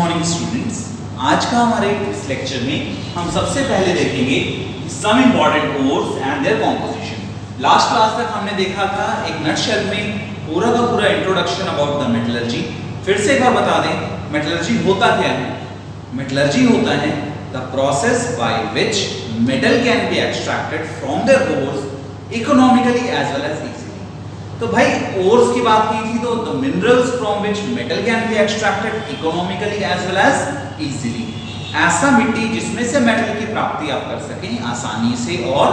Morning students, आज का हमारे इस लेक्चर में हम सबसे पहले देखेंगे some important ores and their composition. Last class तक हमने देखा था एक नटशेल में पूरा का पूरा इंट्रोडक्शन अबाउट द मेटलर्जी। फिर से एक बार बता दें, मेटलर्जी होता क्या है? मेटलर्जी होता है the process by which metal can be extracted from their ores economically as well as easily. तो भाई ओर्स की बात की थी तो the minerals from which metal can be extracted economically as well as easily. ऐसा मिट्टी जिसमें से मेटल की प्राप्ति आप कर सकें आसानी से और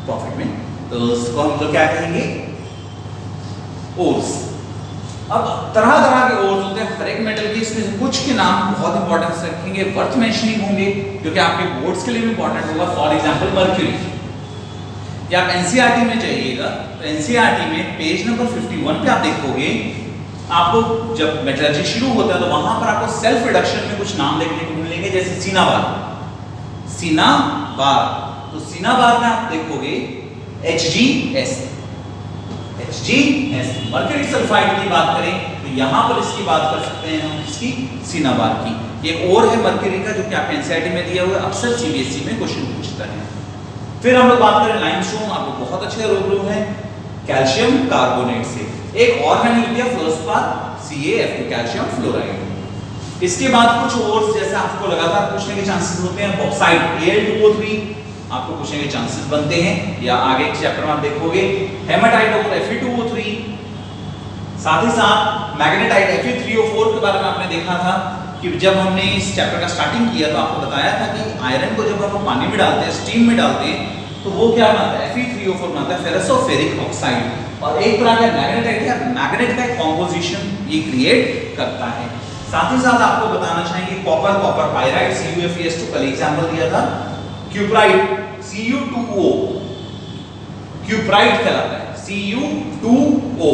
प्रॉफिट में, तो उसको हम लोग क्या कहेंगे? ओर्स। अब तरह तरह के ओर्स होते हैं हर एक मेटल के, इसमें से कुछ के नाम बहुत इंपॉर्टेंस रखेंगे, वर्थ मेंशनिंग होंगे, जो कि आपके बोर्ड्स के लिए भी इंपॉर्टेंट होगा। फॉर एग्जांपल मर्क्यूरी, या आप एनसीईआरटी में जाइएगा तो एनसीईआरटी में पेज नंबर 51 पे आप देखोगे, आपको जब मेटलर्जी शुरू होता है तो वहां पर आपको सेल्फ रिडक्शन में कुछ नाम देखने को मिलेंगे, जैसे सीनाबार। तो सीनाबार में आप देखोगे HgS, मर्क्यूरी सल्फाइड की बात करें तो यहां पर इसकी बात कर सकते हैं हम, इसकी सीनाबार की। एक और है मर्क्यूरी का जो कि आप एनसीईआरटी में दिया हुआ है, अक्सर सीबीएसई में क्वेश्चन पूछता है। फिर हम लोग बात करें लाइमस्टोन, आपको बहुत अच्छे रूबरू है कैल्शियम कार्बोनेट से। एक और मैंने लिख दिया first part CaF2 calcium fluoride. इसके बाद कुछ और जैसे आपको लगातार पूछने के चांसेस होते हैं, बॉक्साइट Al2O3 आपको पूछने के चांसेस बनते हैं, या आगे एक चैप्टर में आप देखोगे हेमाटाइट और Fe2O3। साथ ही साथ मैग्नेटाइट Fe3O4 के बारे में आपने देखा था कि जब हमने इस चैप्टर का स्टार्टिंग किया तो आपको बताया था कि आयरन को जब हम पानी में डालते हैं, स्टीम में डालते हैं, तो वो क्या बनाता है? Fe3O4 बनाता है, फेरस और फेरिक ऑक्साइड। और एक तरह का मैग्नेटाइट है, मैग्नेट का कॉम्पोजिशन ये क्रिएट करता है। साथ ही साथ आपको बताना चाहिए कॉपर पाइराइट CuFeS2, कल एग्जांपल दिया था। क्यूप्राइट Cu2O, क्यूप्राइट कहलाता है Cu2O।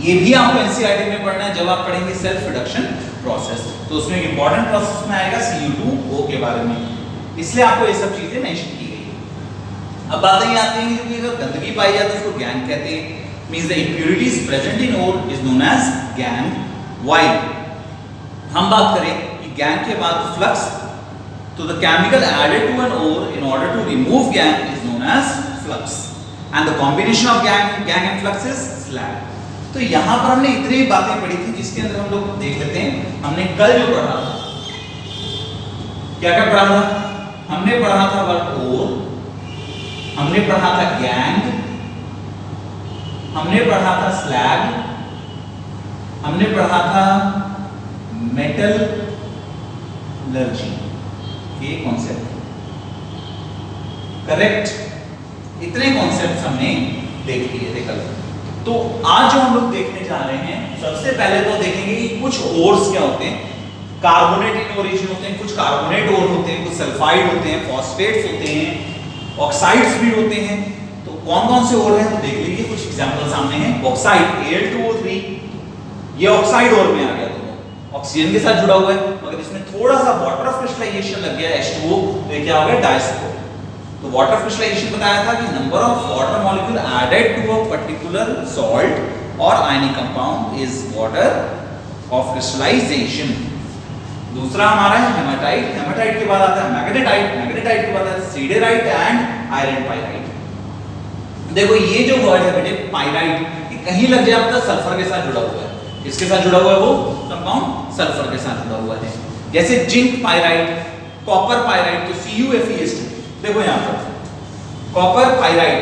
ये भी आपको एनसीईआरटी में पढ़ना है जब आप पढ़ेंगे सेल्फ रिडक्शन प्रोसेस, तो उसमें एक इंपॉर्टेंट प्रोसेस में आएगा Cu2O के बारे में, इसलिए आपको ये सब चीजें मेंशन की गई है। अब बातें आती हैं कि अगर गंदगी पाई जाती है उसको गैंग कहते हैं, means the impurities present in ore is known as gangue. व्हाइल हम बात करें कि गैंग के बाद फ्लक्स, तो the chemical added to an ore in order to remove gangue is known as flux, and the combination of gangue and flux is slag. तो यहां पर हमने इतनी बातें पढ़ी थी जिसके अंदर हम लोग देख लेते हैं। हमने कल जो पढ़ा था, क्या क्या पढ़ा था? हमने पढ़ा था वर्क ओर, हमने पढ़ा था गैंग, हमने पढ़ा था स्लैग, हमने पढ़ा था मेटलर्जी के कॉन्सेप्ट। करेक्ट, इतने कॉन्सेप्ट्स हमने देख लिए थे कल। तो आज जो हम लोग देखने जा रहे हैं, सबसे पहले तो देखेंगे कि कुछ ओर्स क्या होते हैं। कार्बोनेट इन ओरिजिन होते हैं, कुछ कार्बोनेट ओर होते हैं, कुछ सल्फाइड होते हैं, फॉस्फेट्स होते हैं, ऑक्साइड्स भी होते हैं। तो कौन कौन से ओर हैं तो देख लीजिए, कुछ एग्जांपल सामने हैं। बॉक्साइट Al2O3, ये ऑक्साइड ओर में आ गया, तो ऑक्सीजन के साथ जुड़ा हुआ है, मगर इसमें थोड़ा सा वाटर क्रिस्टलाइजेशन लग गया H2O, तो ये क्या हो गया? डायस्कोर। तो वाटर क्रिस्टलाइजेशन बताया था कि number of water molecule added to a particular salt और ionic compound is water of crystallisation. दूसरा हमारा है हेमाटाइट के बाद आता है मैग्नेटाइट के बाद आता है सीडेराइट एंड आयरन पाइराइट। देखो ये जो वर्ड है बेटे पाइराइट, ये कहीं लग जाए आपका सल्फर के साथ जुड़ा हुआ है। किसके साथ जुड़ा हुआ है? वो कंपाउंड सल्फर के साथ जुड़ा हुआ है, जैसे जिंक पाइराइट, कॉपर पाइराइट, तो CuFeS2। देखो यहाँ पर कॉपर पाइराइट,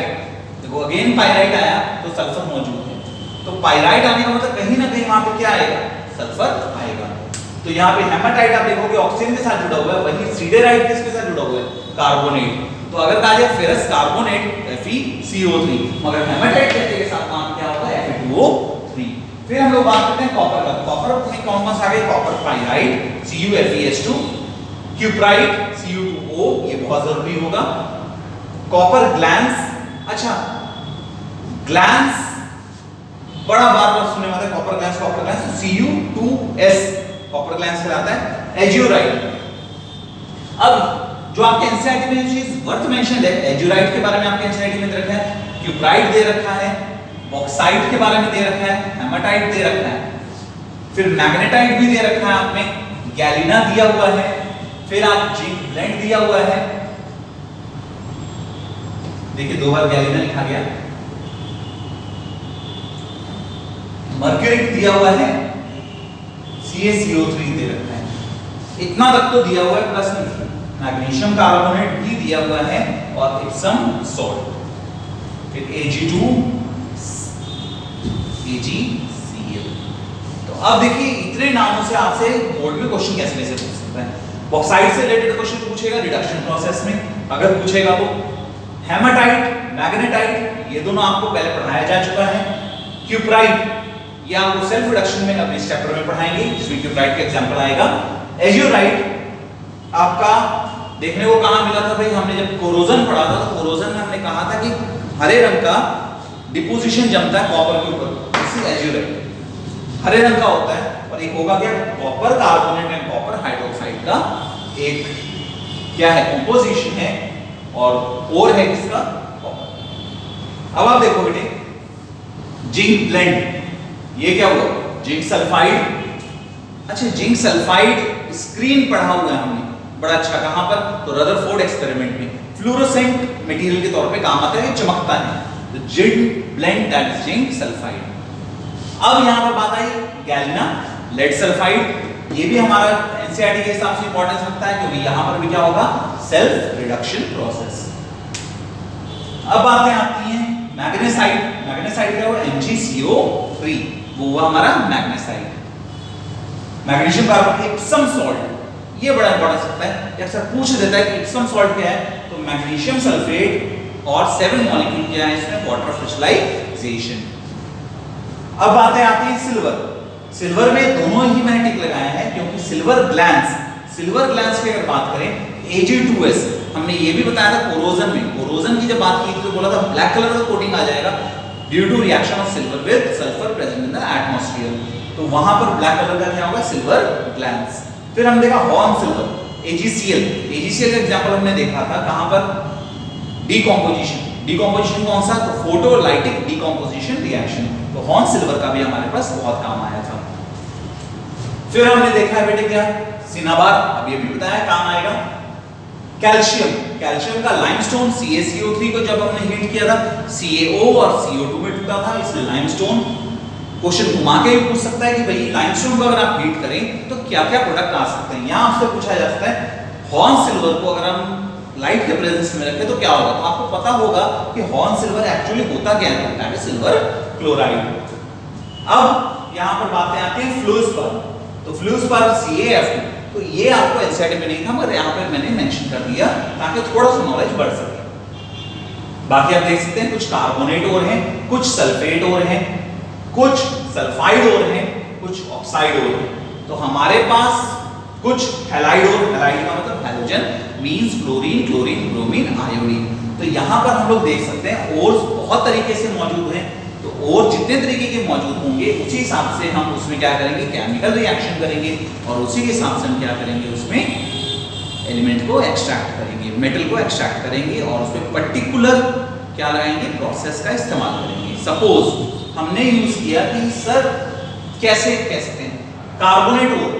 देखो अगेन पाइराइट आया तो सल्फर मौजूद है, तो पाइराइट आने का मतलब कहीं ना कहीं वहां पे क्या आएगा? सल्फर आएगा। तो यहाँ पे हेमाटाइट आप देखोगे ऑक्सीजन के साथ जुड़ा हुआ है, वहीं सीडेराइट किसके साथ जुड़ा हुआ है? कार्बोनेट। तो अगर कहा जाए फेरस कार्बोनेट FeCO3, मगर हेमाटाइट कहते के साथ नाम क्या होगा? Fe2O3। फिर हम लोग बात करते हैं कॉपर का। कॉपर में कौन कौन सा आ गया? Copper pyrite CuFeS2, cuprite Cu2O, ये बहुत जरूरी होगा। कॉपर ग्लैंस, अच्छा ग्लैंस बड़ा बार सुनने में आता है, copper glans Cu2S copper glans कहलाता है। एजियोराइट, अब जो आपके एनसीईआरटी में चीज वर्थ मेंशन है, एजियोराइट के बारे में आपके एनसीईआरटी में दे रखा है, क्यूप्राइट दे रखा है, बॉक्साइट के बारे में दे रखा है, हेमाटाइट दे रखा है। फिर मैग्नेटाइट भी दे रखा है आपने, गैलिना दिया हुआ है, फिर आप जिंक ब्लेंड दिया हुआ है, देखिए 2 बार गैलिना लिखा गया, मर्क्यूरिक दिया हुआ है, CaCO3 दे रखा है, इतना तक तो दिया हुआ है, प्लस मैग्नीशियम कार्बोनेट भी दिया हुआ है और इप्सम सॉल्ट, फिर Ag2 AgCl। तो अब देखिए इतने नामों से आपसे बोर्ड में क्वेश्चन कैसे कैसे पूछ सकता है। बॉक्साइड से रिलेटेड क्वेश्चन पूछेगा रिडक्शन प्रोसेस में, अगर पूछेगा तो हेमाटाइट, मैग्नेटाइट, ये दोनों आपको पहले पढ़ाया जा चुका है। क्यूप्राइट, ये आपको सेल्फ रिडक्शन में अपने इस चैप्टर में पढ़ाएंगे, जिसमें क्यूप्राइट का एग्जांपल आएगा। एजियोराइट आपका देखने को कहां मिला था भाई, हमने जब कोरोजन पढ़ा था तो कोरोजन में हमने कहा था कि हरे रंग का डिपोजिशन जमता है कॉपर के ऊपर, इसी एजियोराइट हरे रंग का होता है, और एक होगा क्या, copper carbonate and copper hydroxide का एक क्या है कंपोजिशन है, और है किसका, कॉपर। अब आप देखो बेटे जिंक ब्लेंड, ये क्या हुआ, जिंक सल्फाइड। अच्छा जिंक सल्फाइड स्क्रीन पढ़ा हुआ है हमने बड़ा अच्छा, कहां पर, तो रदरफोर्ड एक्सपेरिमेंट में फ्लोरोसेंट मटेरियल के तौर पे काम आता है, ये चमकता है, तो zinc blende that is zinc sulphide. अब यहां पर बात आई गैलिना, लेड सल्फाइड, ये भी हमारा एनसीईआरटी के हिसाब से इंपॉर्टेंस रखता है, क्योंकि यहां पर भी क्या होगा, सेल्फ रिडक्शन प्रोसेस। अब बातें आती हैं मैग्नेसाइट, मैग्नेसाइट क्या हुआ, MgCO3, वो हुआ हमारा magnesite. Magnesium carbonate, Epsom salt, ये बड़ा इंपॉर्टेंस रखता है, अक्सर पूछ देता है कि इप्सम सॉल्ट क्या है, तो मैग्नीशियम सल्फेट और 7 मॉलिक्यूल क्या है इसमें, वाटर क्रिस्टलाइजेशन। अब बातें आती हैं सिल्वर, सिल्वर में दोनों ही मैंने टिक लगाया है, क्योंकि सिल्वर ग्लैंस की अगर बात करें Ag2S, हमने ये भी बताया था कोरोजन में, कोरोजन की जब बात की थी तो बोला था ब्लैक कलर का कोटिंग आ जाएगा due to reaction of silver with sulphur present in the atmosphere, तो वहां पर ब्लैक कलर का क्या होगा, सिल्वर ग्लैंस। फिर हम देखा हॉर्न सिल्वर, AgCl, AgCl का एग्जांपल हमने देखा था कहां पर, डीकंपोजिशन, डीकंपोजिशन कौन सा, तो फोटोलाइटिक डीकंपोजिशन रिएक्शन, तो हॉर्न सिल्वर का भी हमारे पास बहुत काम आया था। फिर हमने देखा है बेटे क्या, सिनाबार, अब ये भी बताया काम आएगा। कैल्शियम, कैल्शियम का लाइमस्टोन, CaCO3 को जब हमने हीट किया था CaO और CO2 में टूटा था, इसलिए लाइमस्टोन। क्वेश्चन घुमा के भी पूछ सकता है कि भाई लाइमस्टोन को अगर आप हीट करें तो क्या क्या प्रोडक्ट आ सकते हैं, यहां आपसे पूछा जा सकता है हॉर्न सिल्वर को अगर हम लाइट के प्रेजेंस में रखें तो क्या होगा, तो आपको पता होगा कि हॉर्न सिल्वर एक्चुअली होता क्या है, दैट इज सिल्वर क्लोराइड। अब यहां पर बातें आती हैं फ्लूस्पर, तो फ्लूस्पर CaF2, तो ये आपको एनसीईआरटी में नहीं था, मगर यहाँ पे मैंने मेंशन कर दिया ताकि थोड़ा सा नॉलेज बढ़ सके। बाकी आप देख सकते हैं कुछ कार्बोनेट और हैं, कुछ सल्फेट और हैं, कुछ सल्फाइड और हैं, कुछ ऑक्साइड और हैं। तो हमारे पास कुछ हैलाइड और, हैलाइड का मतलब halogen means chlorine, chlorine, bromine, iodine. तो यहाँ पर हम लोग देख सकते हैं और बहुत तरीके से मौजूद हैं, तो और जितने तरीके के मौजूद होंगे उसी हिसाब से हम उसमें क्या करेंगे, केमिकल रिएक्शन करेंगे, और उसी के हिसाब से हम क्या करेंगे, उसमें एलिमेंट को एक्सट्रैक्ट करेंगे, मेटल को एक्सट्रैक्ट करेंगे, और उसमें पर्टिकुलर क्या लगाएंगे, प्रोसेस का इस्तेमाल करेंगे। सपोज हमने यूज किया कि सर कैसे कह सकते हैं कार्बोनेट और,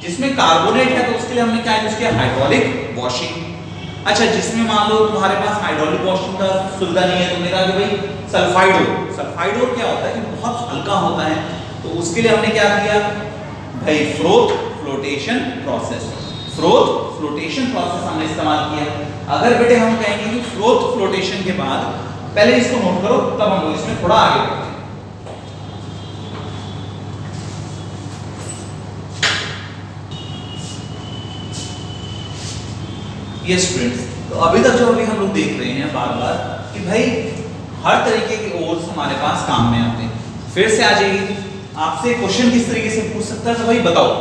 जिसमें कार्बोनेट है तो उसके लिए हमने क्या यूज किया, हाइड्रोलिक वॉशिंग। अच्छा जिसमें मान लो तुम्हारे पास हाइड्रोलिक वॉशिंग का सुविधा नहीं है, तुमने कहा कि भाई सल्फाइड और, सल्फाइड और क्या होता है कि बहुत हल्का होता है, तो उसके लिए हमने क्या किया भाई, froth flotation process, froth flotation process हमने इस्तेमाल किया। अगर बेटे हम कहेंगे कि फ्रोथ फ्लोटेशन के बाद, पहले इसको नोट करो तब हम लोग इसमें थोड़ा आगे बढ़ते हैं। ये स्टूडेंट्स, तो अभी तक जो अभी हम लोग देख रहे हैं बार बार कि भाई हर तरीके के ओर्स हमारे पास काम में आते हैं। फिर से आ जाइए, आपसे क्वेश्चन किस तरीके से पूछ सकता है, तो भाई बताओ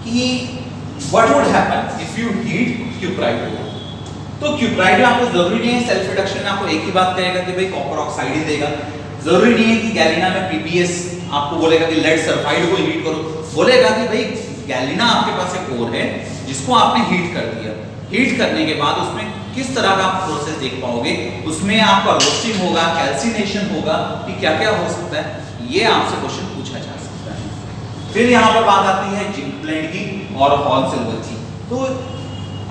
कि what would happen if you heat cuprite ore. तो क्यूप्राइट में आपको जरूरी नहीं है सेल्फ रिडक्शन में आपको एक ही बात कहेगा कि भाई कॉपर ऑक्साइड ही देगा, जरूरी नहीं है कि गैलिना में PbS आपको बोलेगा कि लेड सल्फाइड को हीट करो, बोलेगा कि भाई गैलिना आपके पास एक ओर है जिसको आपने हीट कर दिया, हीट करने के बाद उसमें किस तरह का आप प्रोसेस देख पाओगे, उसमें आपका रोस्टिंग होगा, कैल्सिनेशन होगा, कि क्या क्या हो सकता है, ये आपसे क्वेश्चन पूछा जा सकता है। फिर यहाँ पर बात आती है जिंक ब्लेंड की और हॉर्न सिल्वर की। तो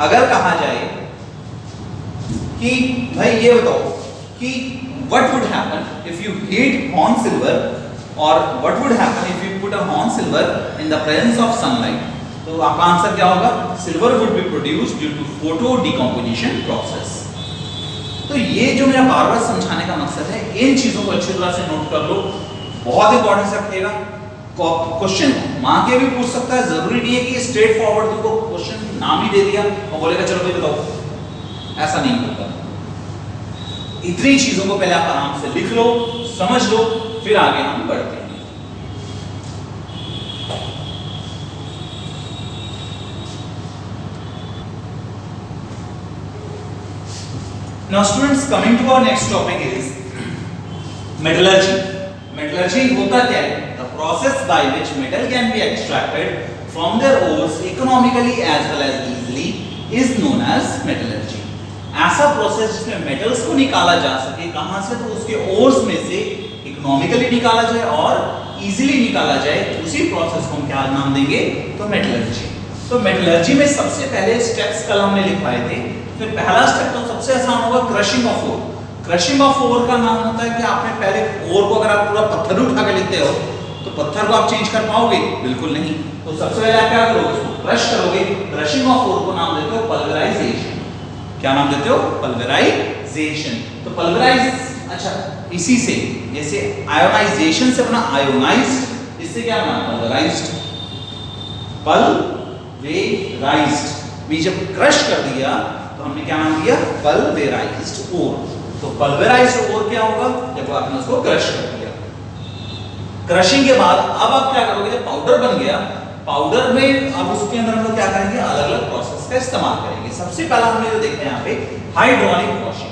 अगर कहा जाए कि भाई ये बताओ कि what would happen if you heat horn silver or what would happen if you put a horn silver in the presence of sunlight, तो आपका आंसर क्या होगा? Silver would be produced due to photo decomposition process। तो ये जो मेरा बार बार समझाने का मकसद है, इन चीजों को अच्छी तरह से नोट कर लो, बहुत इंपॉर्टेंस रखिएगा। क्वेश्चन मां के भी पूछ सकता है, जरूरी नहीं है कि स्ट्रेट फॉरवर्ड तुमको क्वेश्चन नाम ही दे दिया और बोलेगा चलो भाई बताओ, ऐसा नहीं होता। इतनी चीजों को पहले आप आराम से लिख लो, समझ लो, फिर आगे हम बढ़ते हैं। Now students, coming to our next topic is metallurgy। Metallurgy होता क्या है? The process by which metal can be extracted from their ores economically as well as easily is known as metallurgy। ऐसा प्रोसेस जिसमें metals को निकाला जा सके, कहां से? तो उसके ओर्स में से इकोनॉमिकली निकाला जाए और इजीली निकाला जाए, उसी प्रोसेस को हम क्या नाम देंगे? तो मेटलर्जी। तो मेटलर्जी में सबसे पहले स्टेप्स कल हमने लिखवाए थे। फिर पहला स्टेप तो सबसे आसान होगा crushing of ore. Crushing of ore का नाम होता है कि आपने पहले ओर को, अगर आप पूरा पत्थर उठा के लिखते हो तो पत्थर को आप चेंज कर पाओगे? बिल्कुल नहीं। तो सबसे पहले आप क्या करोगे? उसको क्रश करोगे। क्रशिंग ऑफ ओर को नाम देते हो पल्वराइजेशन। क्या नाम देते हो? पल्वराइजेशन। तो पल्वराइज, अच्छा इसी से, जैसे आयोनाइजेशन से बना आयोनाइज्ड, इससे क्या बना? पल्वराइज्ड। पल्वेराइज्ड भी जब क्रश कर दिया तो हमने क्या नाम दिया? पल्वेराइज्ड ओर। तो पल्वेराइज्ड ओर क्या होगा? जब आपने उसको क्रश कर दिया। क्रशिंग के बाद अब आप क्या करोगे? जब पाउडर बन गया, पाउडर में अब उसके अंदर हम लोग क्या करेंगे? अलग-अलग प्रोसेस का इस्तेमाल करेंगे। सबसे पहला हमने जो देखा है यहाँ पे हाइड्रोलिक वॉशिंग।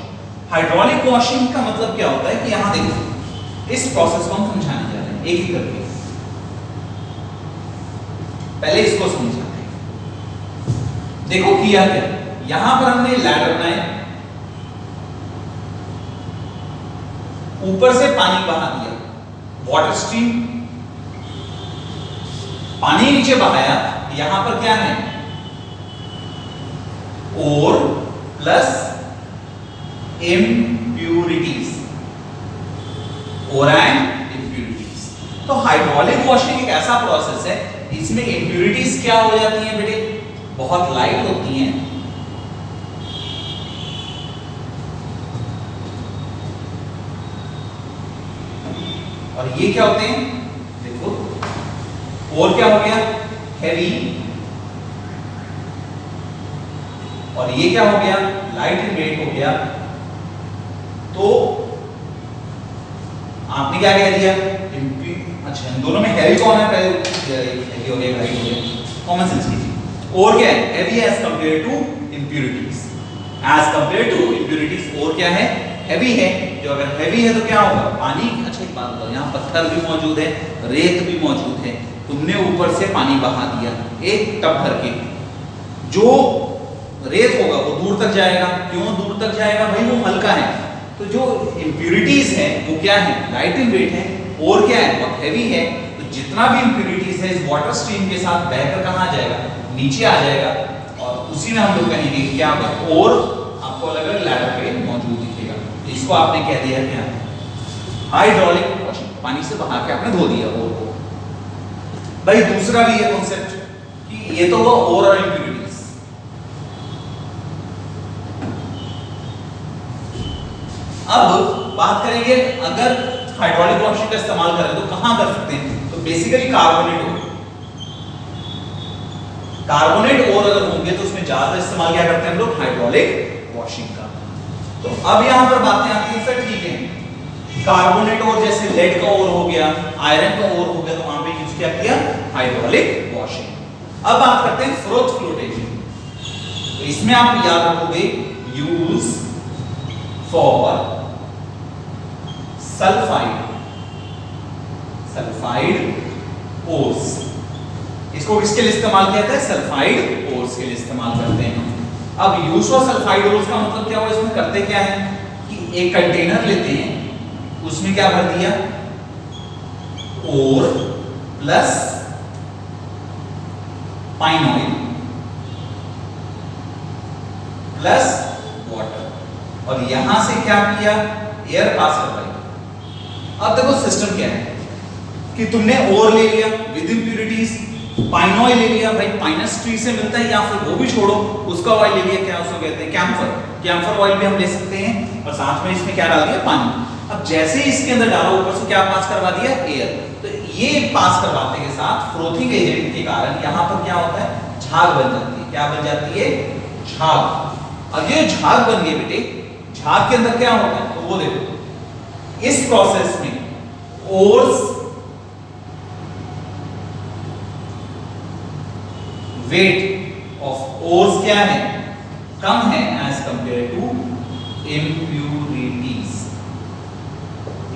हाइड्रोलिक वॉशिंग का मतलब क्या होता है कि यहाँ देखो, इस प्रोसेस को हम समझाने जा रहे हैं एक एक करके। पहले इसको समझाते हैं। देखो किया क्या, यहां पर हमने लैडर बनाया, ऊपर से पानी बहा दिया, वाटर स्ट्रीम, पानी नीचे बहाया। यहां पर क्या है? और प्लस इम्प्यूरिटीज, और एंड इम्प्यूरिटीज। तो हाइड्रोलिक वॉशिंग एक ऐसा प्रोसेस है, इसमें इम्प्यूरिटीज क्या हो जाती हैं बेटे? बहुत लाइट होती हैं। और ये क्या होते हैं? देखो, और क्या हो गया? हैवी। और ये क्या हो गया? लाइट इन वेट हो गया। तो आपने क्या कह दिया? अच्छा, इन दोनों में हैवी कौन है? पहले हैवी हो गया, लाइट हो गया, कॉमन सेंस कीजिए। और क्या है? Heavy as compare to impurities. As compare to impurities और क्या है? हैवी है। जो अगर हैवी है तो क्या होगा? पानी। अच्छा एक बात बताओ, यहाँ पत्थर भी मौजूद है, रेत भी मौजूद है, तुमने ऊपर से पानी बहा दिया एक टब भर के, जो रेत होगा वो दूर तक जाएगा। क्यों दूर तक जाएगा? भाई वो हल्का है। तो जो इंप्यूरिटीज है वो क्या है? लाइट इन वेट है। और क्या है? बहुत हैवी है। तो जितना भी इंप्यूरिटीज है इस वाटर स्ट्रीम के साथ बहकर कहाँ जाएगा? नीचे आ जाएगा। और उसी में हम लोग कहेंगे क्या होगा? और आपको अलग अलग लैडर पे मौजूद दिखेगा। तो इसको आपने कह दिया क्या? Hydraulic washing. पानी से बहा के आपने धो दिया ओर को। भाई दूसरा भी है कॉन्सेप्ट कि ये तो हुआ ओर और इंप्यूरिटीज। अब बात करेंगे अगर हाइड्रोलिक वॉशिंग का इस्तेमाल करें तो कहां कर सकते हैं? तो बेसिकली कार्बोनेट ओर। कार्बोनेट ओर अगर होंगे तो उसमें ज्यादा इस्तेमाल क्या करते हैं हम लोग? हाइड्रोलिक वॉशिंग का। तो अब यहां पर बातें आती हैं, सर ठीक है, कार्बोनेट ओर जैसे लेड का ओर हो गया, आयरन का ओर हो गया, तो वहां पे यूज क्या किया? Hydraulic washing. अब बात करते हैं फ्रोथ फ्लोटेशन। तो इसमें आप याद रखोगे यूज फॉर सल्फाइड ओर्स। इसको किसके लिए इस्तेमाल किया जाता है? सल्फाइड ओर्स के लिए इस्तेमाल करते हैं। अब यूज फॉर सल्फाइड ओर्स का मतलब क्या हुआ? इसमें करते क्या है कि एक कंटेनर लेते हैं, उसमें क्या भर दिया? और plus pine oil plus water, और यहां से क्या किया, एयर पास करवाई। अब देखो सिस्टम क्या है कि तुमने ओर ले लिया विद इम्प्यूरिटीज, पाइन ऑयल ले लिया, भाई पाइनस ट्री से मिलता है, या फिर वो भी छोड़ो, उसका ऑयल ले लिया, क्या उसको कहते हैं कैम्फर, कैम्फर ऑयल भी हम ले सकते हैं, और साथ में इसमें क्या डाल दिया, पानी। अब जैसे ही इसके अंदर डालो, ऊपर से क्या पास करवा दिया, एयर, तो ये पास करवाते के साथ फ्रोथिंग एजेंट के कारण यहाँ पर क्या होता है, झाग बन जाती है। क्या बन जाती है, झाग। अब ये झाग बन गई बेटे, झाग के अंदर क्या होता है, तो वो देखो इस प्रोसेस में ओर्स वेट ऑफ ओर्स क्या है, कम है as compare to impurities.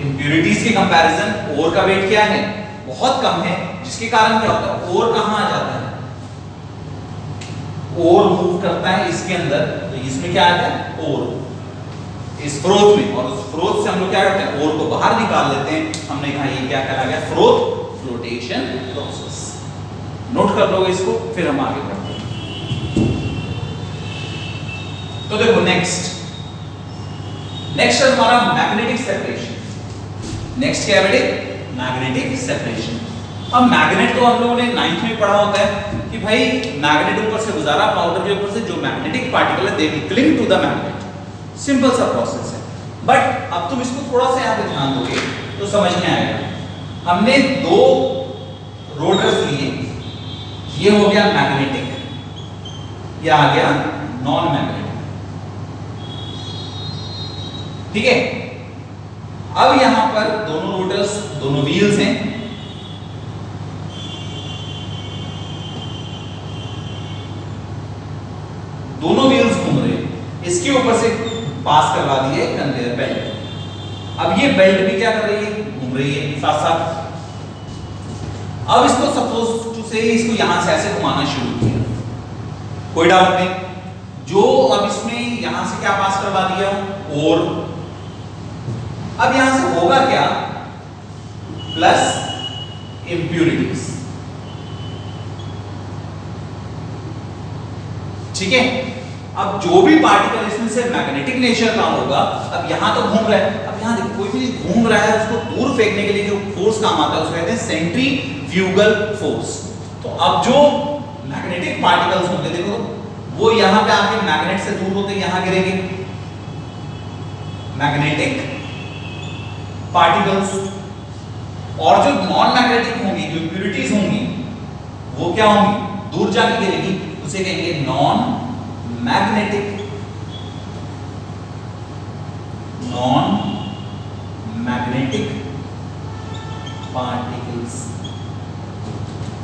Impurities के कंपैरिजन ओर का वेट क्या है, बहुत कम है, जिसके कारण क्या होता है, ओर कहां आ जाता है, ओर मूव करता है इसके अंदर, तो इसमें क्या आता है, ओर इस फ्रोथ में, और उस फ्रोथ से हम लोग क्या करते हैं, ओर को बाहर निकाल लेते हैं। हमने कहा ये क्या कहा गया, फ्रोथ फ्लोटेशन प्रोसेस। नोट कर लो इसको, फिर हम आगे बढ़ते हैं। तो देखो नेक्स्ट है हमारा मैग्नेटिक सेपरेशन। नेक्स्ट क्या है बेटे, मैग्नेटिक सेपरेशन। अब मैग्नेट तो हम लोगों ने 9th में पढ़ा होता है कि भाई मैग्नेट ऊपर से गुजारा, पाउडर के ऊपर से जो मैग्नेटिक पार्टिकल है they will cling to the magnet, simple सा प्रोसेस है। बट अब तुम इसको थोड़ा सा यहाँ पे ध्यान दोगे तो समझ में आएगा। हमने दो रोटर्स लिए, ये हो गया मैग्नेटिक, ये आ गया नॉन मैग्नेटिक, ठीक है। अब यहां पर दोनों रोटर्स, दोनों व्हील्स हैं, दोनों व्हील्स घूम रहे हैं, इसके ऊपर से पास करवा दिए कन्वेयर बेल्ट। अब ये बेल्ट भी क्या कर रही है, घूम रही है साथ साथ। अब इसको सपोज टू से इसको यहां से ऐसे घुमाना शुरू किया, कोई डाउट नहीं, जो अब इसमें यहां से क्या पास करवा दिया, और अब यहां से होगा क्या, प्लस इम्प्यूरिटीज, ठीक है। अब जो भी पार्टिकल इसमें से मैग्नेटिक नेचर का होगा, अब यहां तो घूम रहा है, अब यहां देखो कोई भी घूम रहा है, उसको दूर फेंकने के लिए जो फोर्स काम आता है उसको कहते हैं सेंट्रीफ्यूगल फोर्स। तो अब जो मैग्नेटिक पार्टिकल्स होंगे, देखो वो यहां पे आके मैग्नेट से दूर होते यहां गिरेंगे मैग्नेटिक पार्टिकल्स, और जो नॉन मैग्नेटिक होंगी, जो इम्प्यूरिटीज होंगी, वो क्या होंगी, दूर जाके गिरेगी, उसे कहेंगे non magnetic particles.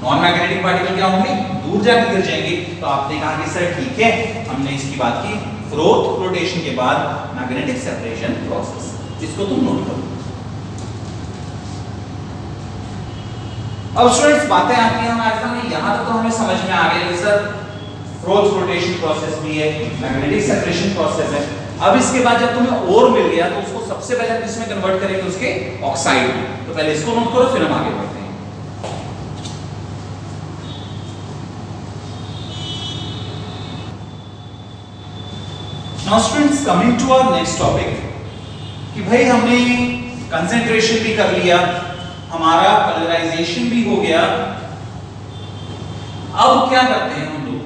Non magnetic particle क्या होंगे, दूर जाके गिर जाएंगे। तो आपने कहा कि सर ठीक है, हमने इसकी बात की, फ्रोथ फ्लोटेशन के बाद मैग्नेटिक सेपरेशन प्रोसेस, इसको तुम नोट करो। अब स्टूडेंट्स बातें आती हैं हमारे सामने, यहां तक तो हमें समझ में आ गया कि सर फ्रोथ फ्लोटेशन प्रोसेस भी है, मैग्नेटिक सेपरेशन प्रोसेस है। अब इसके बाद जब तुम्हें ओर मिल गया तो उसको सबसे पहले हम किसमें कन्वर्ट करेंगे, उसके ऑक्साइड में। तो पहले इसको नोट करो, फिर हम आगे बढ़ते हैं। Now students coming to our next topic, कि भाई हमने कंसंट्रेशन भी कर लिया, हमारा कलराइजेशन भी हो गया। अब क्या करते हैं हम लोग,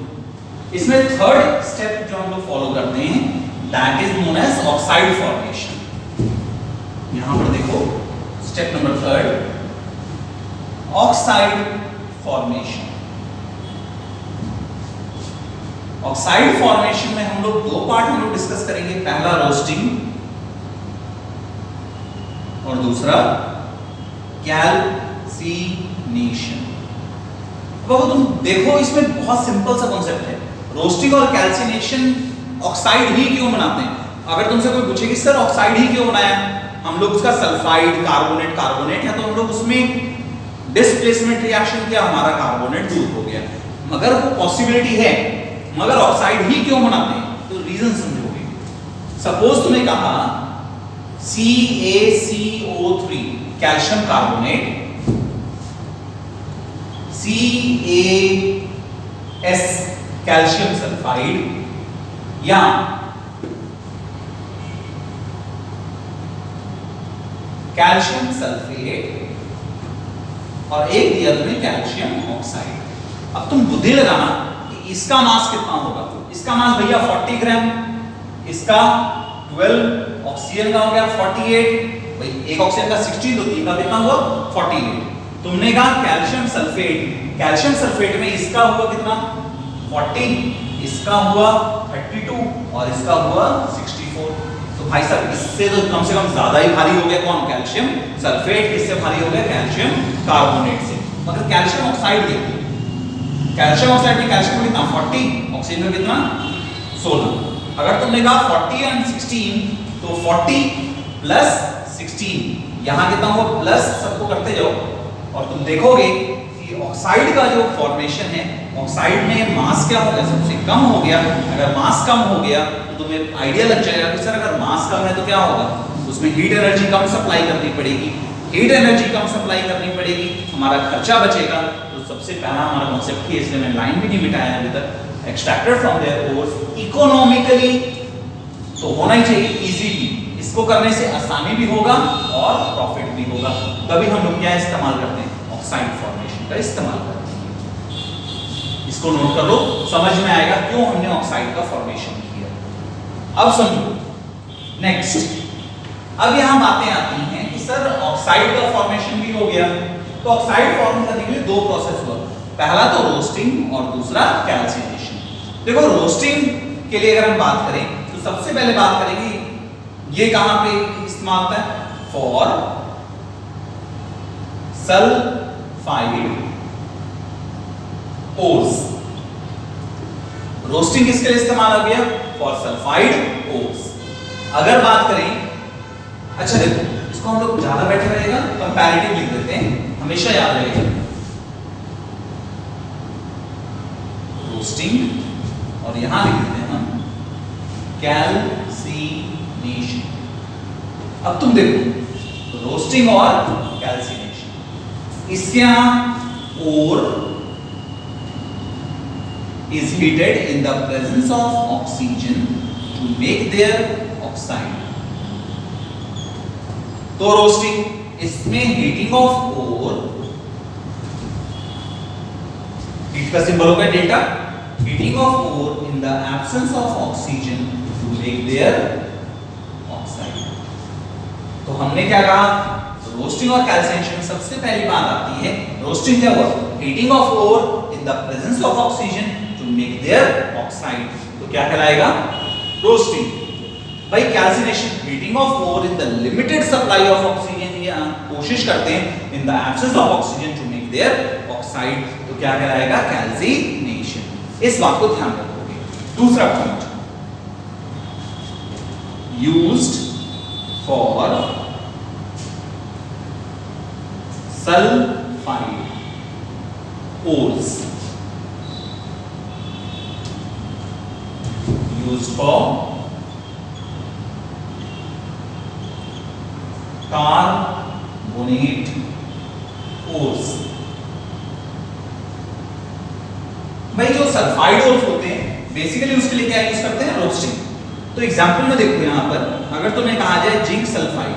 इसमें थर्ड स्टेप जो हम लोग फॉलो करते हैं, that is known as oxide formation. यहां पर देखो step number third, oxide formation. Oxide formation में हम लोग दो पार्ट हम लोग डिस्कस करेंगे, पहला रोस्टिंग और दूसरा कैल्सिनेशन। अब तुम देखो इसमें बहुत सिंपल सा कॉन्सेप्ट है, रोस्टिंग और कैल्सिनेशन ऑक्साइड ही क्यों बनाते हैं। अगर तुमसे कोई पूछे कि सर ऑक्साइड ही क्यों बनाया, हम लोग उसका सल्फाइड कार्बोनेट है, तो हम लोग उसमें डिस्प्लेसमेंट रिएक्शन किया, हमारा कार्बोनेट दूर हो गया, मगर वो पॉसिबिलिटी है, मगर ऑक्साइड ही क्यों बनाते हैं, तो रीजन समझोगे। सपोज तुमने कहा CaCO3 calcium carbonate, S calcium sulphide या कैल्शियम सल्फेट और एक दिया तुम्हें कैल्शियम ऑक्साइड। अब तुम बुद्धि लगाना कि इसका मास कितना होगा। इसका मास भैया 40 ग्राम, इसका 12, ऑक्सीजन का हो गया 48, भाई एक ऑक्सीजन का 60 तो तीन का कितना हुआ 48। तुमने कहा कैल्शियम सल्फेट में इसका हुआ कितना 40, इसका हुआ 32 और इसका हुआ 64। तो भाई साहब इससे तो कम से कम ज्यादा ही भारी हो गया कौन, कैल्शियम सल्फेट। किससे भारी हो गया, कैल्शियम कार्बोनेट से। मगर कैल्शियम ऑक्साइड देखो, कैल्शियम ऑक्साइड में कैल्शियम कितना 40, ऑक्सीजन में कितना 16। अगर तुमने कहा 40 एंड 16 तो 40 प्लस 16 यहां कितना हुआ प्लस, सबको करते जाओ और तुम देखोगे कि ऑक्साइड का जो फॉर्मेशन है, ऑक्साइड में मास क्या हो गया, सबसे कम हो गया। अगर मास कम हो गया तो तुम्हें आइडिया लग जाएगा कि सर अगर मास कम है तो क्या होगा, उसमें हीट एनर्जी कम सप्लाई करनी पड़ेगी। हीट एनर्जी कम सप्लाई करनी पड़ेगी, हमारा खर्चा बचेगा। तो सबसे पहला हमारा कॉन्सेप्ट है, इसलिए मैं लाइन भी नहीं मिटाया अभी तक, extracted from their ores economically तो होना ही चाहिए, इजीली। इसको करने से आसानी भी होगा और प्रॉफिट भी होगा। तभी हम लोग क्या इस्तेमाल करते हैं, ऑक्साइड फॉर्मेशन का इस्तेमाल करते हैं। इसको नोट कर लो, समझ में आएगा क्यों हमने ऑक्साइड का फॉर्मेशन किया। अब समझो नेक्स्ट, अब यहां बातें आती हैं कि सर ऑक्साइड का फॉर्मेशन भी हो गया, तो ऑक्साइड फॉर्म करने के लिए दो प्रोसेस हुआ, पहला तो रोस्टिंग और दूसरा कैल्सिनेशन। देखो रोस्टिंग के लिए अगर हम बात करें तो सबसे पहले बात करेंगे ये कहां पे इस्तेमाल होता है, फॉर सल्फाइड ओर्स। रोस्टिंग किसके लिए इस्तेमाल हो गया, फॉर सल्फाइड ओर्स। अगर बात करें, अच्छा देखो इसको हम लोग ज्यादा बेटर रहेगा कंपैरेटिव लिख देते हैं, हमेशा याद रहेगा रोस्टिंग और यहां लिख देते हैं हम कैल्सिनेशन। अब तुम देखो रोस्टिंग और कैल्सिनेशन, इसके यहां ओर is heated in the presence of oxygen to make their oxide। तो रोस्टिंग, इसमें हीटिंग ऑफ ओर, हीट का सिंबल होगा delta, heating of ore in the absence of oxygen to make their oxide. तो हमने क्या कहा, रोस्टिंग और calcination सबसे पहली बात आती है, रोस्टिंग क्या हुआ, heating of ore in the presence of oxygen make their oxide, तो क्या कहलाएगा रोस्टिंग। भाई calcination, heating of ore in the limited supply of oxygen, या कोशिश करते हैं in the absence of oxygen to make their oxide, तो क्या कहलाएगा कैल्सिनेशन। इस बात को ध्यान रखोगे। दूसरा point, used for sulphide ores, used for carbonate ores। भाई जो सल्फाइड ओर्स होते हैं बेसिकली उसके लिए क्या यूज करते हैं, रोस्टिंग। तो एग्जांपल में देखो यहां पर, अगर तुम्हें कहा जाए जिंक सल्फाइड,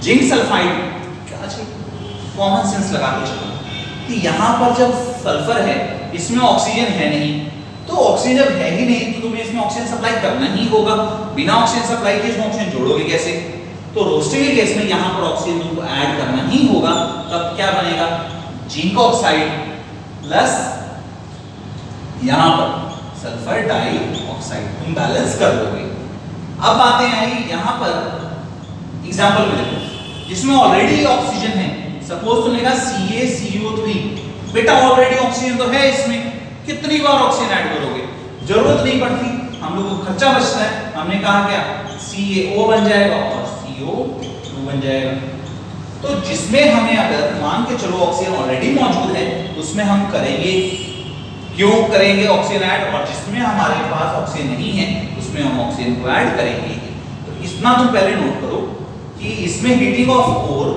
जिंक सल्फाइड क्या चाहिए, कॉमन सेंस लगा के चलो कि यहां पर जब सल्फर है इसमें ऑक्सीजन है नहीं, तो ऑक्सीजन जब है ही नहीं तो तुम्हें इसमें ऑक्सीजन सप्लाई करना ही होगा। बिना ऑक्सीजन सप्लाई के इसमें ऑक्सीजन जोड़ोगे कैसे, तो रोस्टिंग के केस में यहां पर ऑक्सीजन तुमको ऐड करना ही होगा। तब क्या बनेगा, जिंक ऑक्साइड प्लस यहां पर सल्फर डाइऑक्साइड, तुम बैलेंस कर लोगे। अब बातें आई यहां पर एग्जांपल में देखो, जिसमें ऑलरेडी ऑक्सीजन है, सपोज तुमने कहा CaCO3, बेटा ऑलरेडी ऑक्सीजन तो है इसमें, कितनी बार ऑक्सीजन ऐड करोगे, जरूरत नहीं पड़ती, हम लोगों को खर्चा बचता है। हमने कहा क्या CaO बन जाएगा और CO2 बन जाएगा। तो जिसमें हमें अगर मान के चलो ऑक्सीजन ऑलरेडी मौजूद है उसमें हम करेंगे, क्यों करेंगे ऑक्सीजन ऐड, और जिसमें हमारे पास ऑक्सीजन नहीं है उसमें हम ऑक्सीजन को ऐड करेंगे। तो इतना तुम पहले नोट करो कि इसमें heating of ore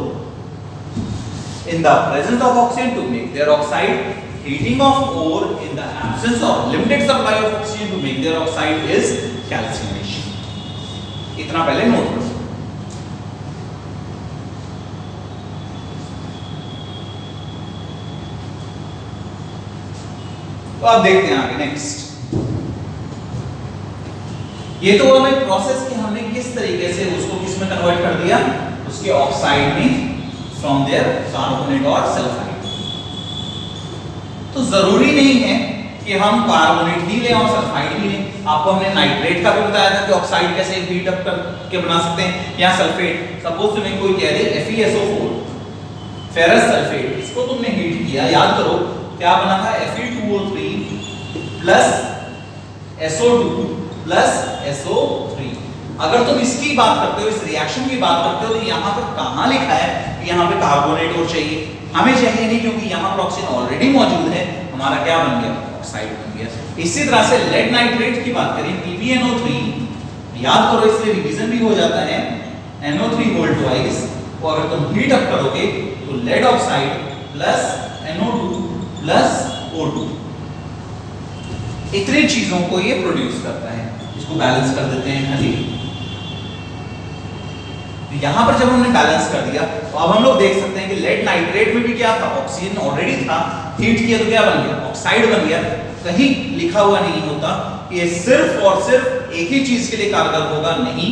in the presence of oxygen to make their oxide, heating of ore in the absence of limited supply of oxygen to make their oxide is calcination. इतना पहले नोट करो। तो अब देखते हैं आगे नेक्स्ट। ये तो हमें प्रोसेस कि हमने किस तरीके से उसको किस में कन्वर्ट कर दिया, उसके ऑक्साइड में फ्रॉम देयर कार्बोनेट और सल्फाइड। तो जरूरी नहीं है कि हम कार्बोनेट ही लें और सल्फाइड ही लें। आपको हमने नाइट्रेट का भी बताया था कि ऑक्साइड कैसे हीट अप करके बना सकते हैं, या सल्फेट। सपोज तुम्हें कोई कह दे FeSO4 फेरस सल्फेट, इसको तुमने हीट किया, याद करो क्या बना था, Fe2O3 plus SO2 plus SO3। अगर तुम इसकी बात करते हो, इस रिएक्शन की बात करते हो, तो यहाँ पर कहाँ लिखा है कि यहाँ पे कार्बोनेट और चाहिए? हमें चाहिए नहीं, क्योंकि यहाँ पर ऑक्सीजन ऑलरेडी मौजूद है। हमारा क्या बन गया, ऑक्साइड बन गया। इसी तरह से लेड नाइट्रेट की बात करें, PbNO3, याद करो इसलिए रिवीजन भी हो जाता है, NO3 होल ट्वाइस को अगर तुम हीट अप करोगे तो lead oxide plus NO2 plus O2, इतनी चीजों को ये प्रोड्यूस करता है। इसको बैलेंस कर देते हैं खाली। यहां पर जब हमने बैलेंस कर दिया तो अब हम लोग देख सकते हैं कि लेड नाइट्रेट में भी क्या था, ऑक्सीजन ऑलरेडी था, हीट किया तो क्या बन गया, ऑक्साइड बन गया। कहीं लिखा हुआ नहीं होता कि ये सिर्फ और सिर्फ एक ही चीज के लिए कारगर होगा, नहीं।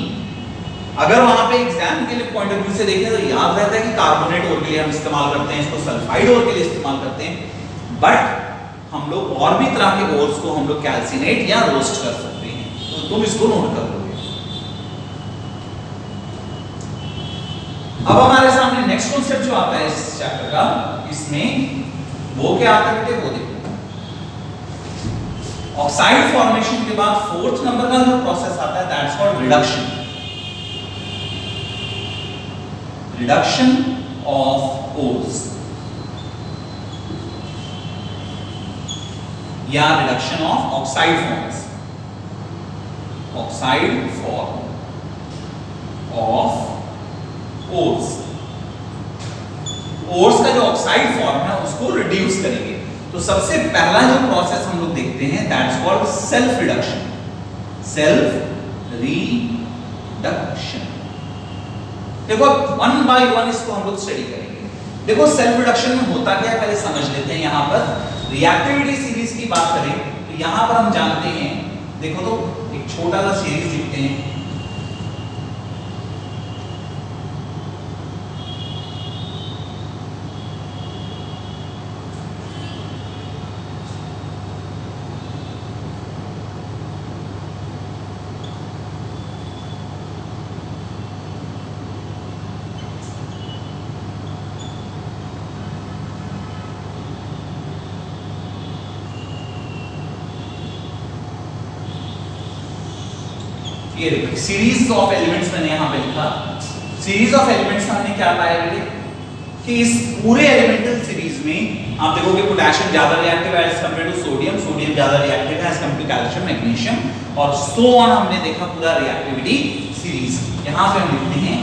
अगर वहां पे एग्जाम के लिए पॉइंट ऑफ व्यू से देखें तो याद रहता है कि कार्बोनेट और के लिए हम इस्तेमाल करते हैं, इसको सल्फाइड और के लिए इस्तेमाल करते हैं, बट हम लोग और भी तरह के ओर्स को हम लोग कैल्सिनेट या रोस्ट कर सकते हैं। तो तुम इसको नोट कर लोगे। अब हमारे सामने नेक्स्ट कॉन्सेप्ट जो आता है इस चैप्टर का, इसमें वो क्या आता है बेटे, वो देखो। ऑक्साइड फॉर्मेशन के बाद फोर्थ नंबर का जो प्रोसेस आता है, that's called reduction. Reduction of ores या reduction of oxide forms, oxide form of ores. Ores का जो ऑक्साइड फॉर्म है उसको रिड्यूस करेंगे। तो सबसे पहला जो प्रोसेस हम लोग देखते हैं, that's called self reduction. Self reduction, देखो वन बाय वन इसको हम लोग स्टडी करेंगे। देखो सेल्फ रिडक्शन में होता क्या है पहले समझ लेते हैं। यहां पर रिएक्टिविटी सीरीज की बात करें तो यहां पर हम जानते हैं, देखो तो एक छोटा सा सीरीज लिखते हैं। ये देखो सीरीज ऑफ एलिमेंट्स मैंने यहां पे लिखा। सीरीज ऑफ एलिमेंट्स हमने क्या पाया बेटे कि इस पूरे एलिमेंटल सीरीज में आप देखोगे पोटेशियम ज्यादा रिएक्टिव है as compare to sodium, sodium ज्यादा रिएक्टिव है as compare to calcium, magnesium और सो ऑन। हमने देखा पूरा रिएक्टिविटी सीरीज। यहां पे हम लिखते हैं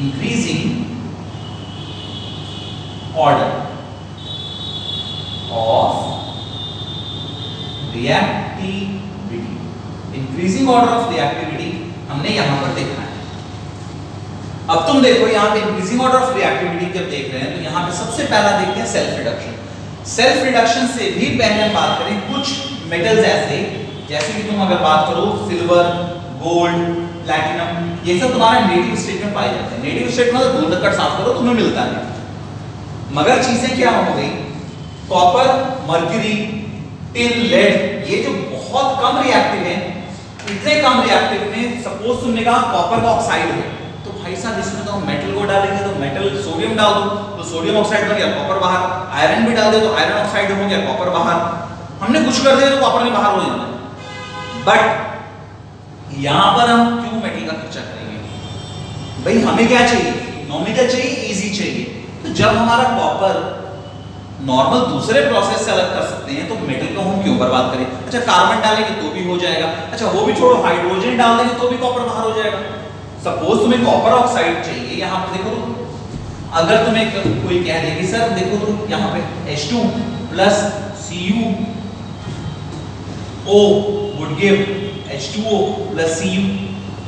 increasing order of reactivity. Increasing order of reactivity हमने यहां पर देखा है। अब तुम देखो यहां पे इंक्रीजिंग ऑर्डर ऑफ रिएक्टिविटी जब देख रहे हैं तो यहां पे सबसे पहला देखते हैं सेल्फ रिडक्शन। सेल्फ रिडक्शन से भी पहले हम बात करें कुछ मेटल्स ऐसे, जैसे कि तुम अगर बात करो सिल्वर, गोल्ड, प्लैटिनम, ये सब तुम्हारे नेटिव स्टेट में पाए जाते हैं। नेटिव स्टेट में तो धूल धक्कड़ साफ करो तुम्हें मिलता है। मगर चीजें क्या हो गई, कॉपर, मर्क्यूरी, टिन, लेड, ये जो बहुत कम रिएक्टिव है, इतने कम रिएक्टिव में सपोज तुमने कहा कॉपर का ऑक्साइड है, तो भाई साहब इसमें तो हम मेटल को डालेंगे तो मेटल, सोडियम डाल दो तो सोडियम ऑक्साइड बन गया, कॉपर बाहर। आयरन भी डाल दे तो आयरन ऑक्साइड हो गया, कॉपर बाहर। हमने कुछ कर दिया तो कॉपर ने बाहर हो जाना। बट यहां पर हम क्यों मेटल का खर्चा करेंगे? भाई हमें क्या चाहिए, इकोनॉमिकल चाहिए, इजी चाहिए। तो जब हमारा कॉपर नॉर्मल दूसरे प्रोसेस से अलग कर सकते हैं तो मेटल को हम क्यों बर्बाद करें? अच्छा कार्बन डालेंगे तो भी हो जाएगा, अच्छा वो भी छोड़ो, हाइड्रोजन डाल देंगे तो भी कॉपर बाहर हो जाएगा। सपोज तुम्हें कॉपर ऑक्साइड चाहिए, यहां पर देखो अगर तुम्हें कोई कह दे कि सर देखो तो यहां पे H2 plus CuO would give H2O plus Cu।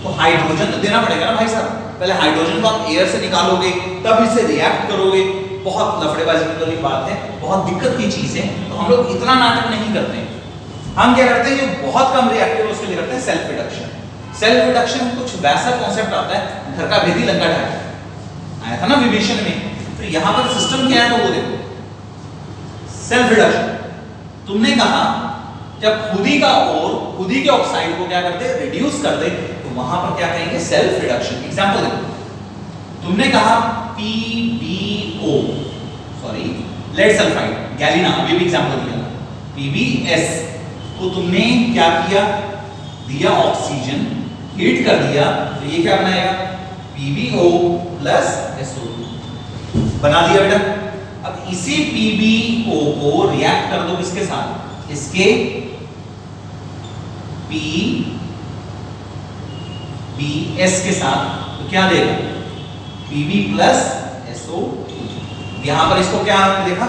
तो हाइड्रोजन तो देना पड़ेगा ना भाई साहब, पहले हाइड्रोजन को आप एयर से निकालोगे तब इसे रिएक्ट करोगे। बहुत लफड़ेबाजी वाली बात है, बहुत दिक्कत की चीज है। तो हम लोग इतना नाटक नहीं करते हैं। हम क्या करते हैं, जो बहुत कम रिएक्टिव है उसके लिए करते हैं सेल्फ रिडक्शन। सेल्फ रिडक्शन कुछ वैसा कॉन्सेप्ट आता है, घर का भेदी लंका ढाका आया था ना विभीषण में। तो यहाँ पर सिस्टम क्या है, तो वो देखो सेल्फ रिडक्शन। तुमने कहा जब खुदी का और खुदी के ऑक्साइड को क्या करते, रिड्यूस कर दे, तो वहां पर क्या कहेंगे, सेल्फ रिडक्शन। एग्जांपल देखो, तुमने कहा PbO sorry lead sulphide galena, अभी भी एग्जांपल दिया PbS को तुमने क्या किया, दिया ऑक्सीजन, हीट कर दिया, तो ये क्या बनाएगा PbO प्लस SO2 बना दिया बेटा। अब इसी PbO को रिएक्ट कर दो किसके साथ, इसके PbS के साथ, तो क्या देगा Pb प्लस SO2। यहां पर इसको क्या देखा,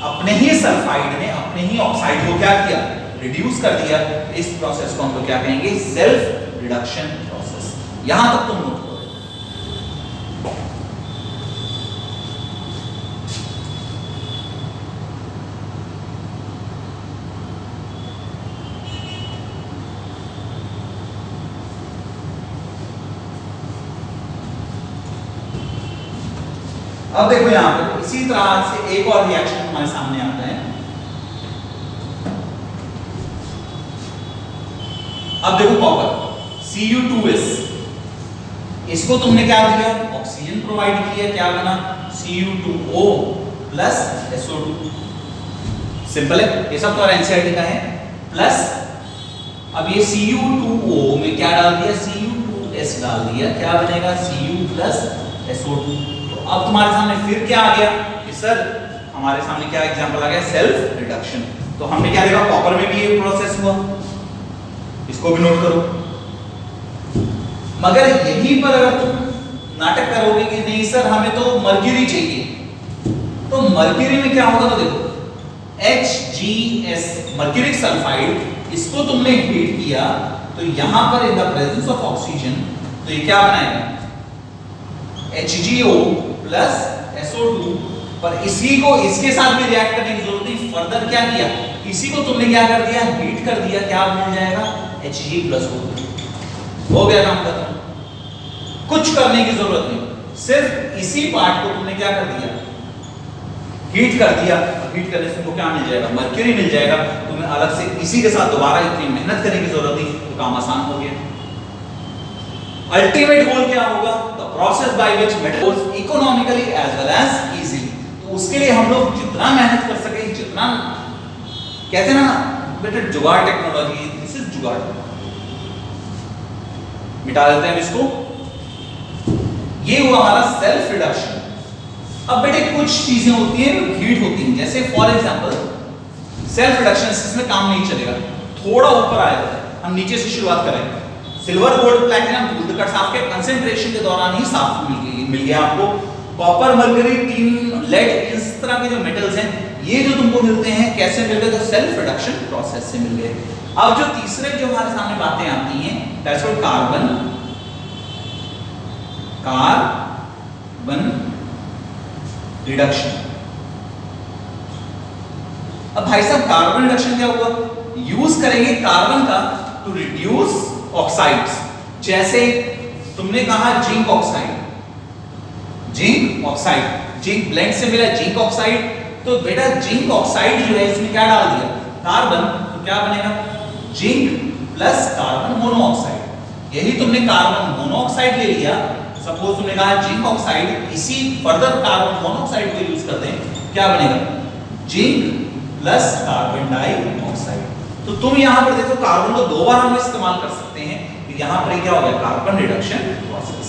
अपने ही सल्फाइड ने अपने ही ऑक्साइड को क्या किया, रिड्यूस कर दिया। इस प्रोसेस को हम लोग क्या कहेंगे, सेल्फ रिडक्शन प्रोसेस। यहां तक तुम नोट करो। अब देखो यहां पर इसी तरह से एक और रिएक्शन हमारे सामने आता है। अब देखो कॉपर Cu2S, इसको तुमने क्या दिया, ऑक्सीजन प्रोवाइड किया, क्या बना Cu2O प्लस SO2। सिंपल है, ये सब तो एनसीईआरटी का है। प्लस अब ये Cu2O में क्या डाल दिया, Cu2S डाल दिया, क्या बनेगा Cu प्लस SO2। अब तुम्हारे सामने फिर क्या आ गया कि सर हमारे सामने क्या एग्जांपल आ गया, सेल्फ रिडक्शन। तो हमने क्या देखा, कॉपर में भी ये प्रोसेस हुआ, इसको भी नोट करो। मगर यहीं पर अगर तुम नाटक करोगे कि नहीं सर हमें तो मर्क्यूरी चाहिए, तो मर्क्यूरी में क्या होगा, तो देखो HgS मर्क्यूरिक सल्फाइड, इसको तुमने हीट किया, तो यहां पर इन द प्रेजेंस ऑफ ऑक्सीजन, तो ये क्या बनाएगा HgO प्लस SO2। पर इसी को इसके साथ भी रिएक्ट करने की जरूरत नहीं, फर्दर क्या किया, इसी को तुमने क्या कर दिया, हीट कर दिया, क्या मिल जाएगा Hg प्लस O। हो गया काम खत्म, कुछ करने की जरूरत नहीं, सिर्फ इसी पार्ट को तुमने क्या कर दिया, हीट कर दिया। हीट करने से तुमको क्या मिल जाएगा, मर्क्यूरी मिल जाएगा। तुम्हें अलग से इसी के साथ दोबारा इतनी मेहनत करने की जरूरत नहीं, तो काम आसान हो गया। अल्टीमेट गोल क्या होगा, the process by which metals economically as well as easily. तो उसके लिए हम लोग जितना मेहनत कर सके, जितना कहते हैं ना बेटा जुगाड़ टेक्नोलॉजी, दिस इज जुगाड़, मिटा देते हैं इसको। ये हुआ हमारा सेल्फ रिडक्शन। अब बेटे कुछ चीजें होती हैं हीट होती हैं, जैसे फॉर एग्जांपल सेल्फ रिडक्शन, इसमें काम नहीं चलेगा, थोड़ा ऊपर आएगा। हम नीचे से शुरुआत करेंगे। Silver gold platinum gold cut साफ के कंसंट्रेशन के दौरान ही साफ मिल गया आपको। कॉपर मरकरी टीन लेड इस तरह के जो मेटल्स हैं, ये जो तुमको मिलते हैं कैसे मिल गए, तो सेल्फ रिडक्शन प्रोसेस से मिल गए। अब जो तीसरे जो हमारे सामने बातें आती हैं, दैट्स व्हाट कार्बन रिडक्शन। अब भाई साहब कार्बन रिडक्शन क्या होगा, यूज करेंगे कार्बन का टू रिड्यूस ऑक्साइड्स। जैसे तुमने कहा zinc oxide, zinc oxide, zinc blende से मिला जिंक ऑक्साइड, तो बेटा जिंक ऑक्साइड जो है इसमें क्या डाल दिया, कार्बन, तो क्या बनेगा जिंक प्लस कार्बन मोनोऑक्साइड। यही तुमने कार्बन मोनोऑक्साइड ले लिया, सपोज तुमने कहा जिंक ऑक्साइड, इसी फर्दर कार्बन मोनोऑक्साइड को यूज करते हैं, क्या बनेगा जिंक प्लस कार्बन डाइऑक्साइड। तो तुम यहां पर देखो कार्बन को दो बार हम इस्तेमाल कर सकते हैं। यहां पर क्या हो गया, कार्बन रिडक्शन प्रोसेस।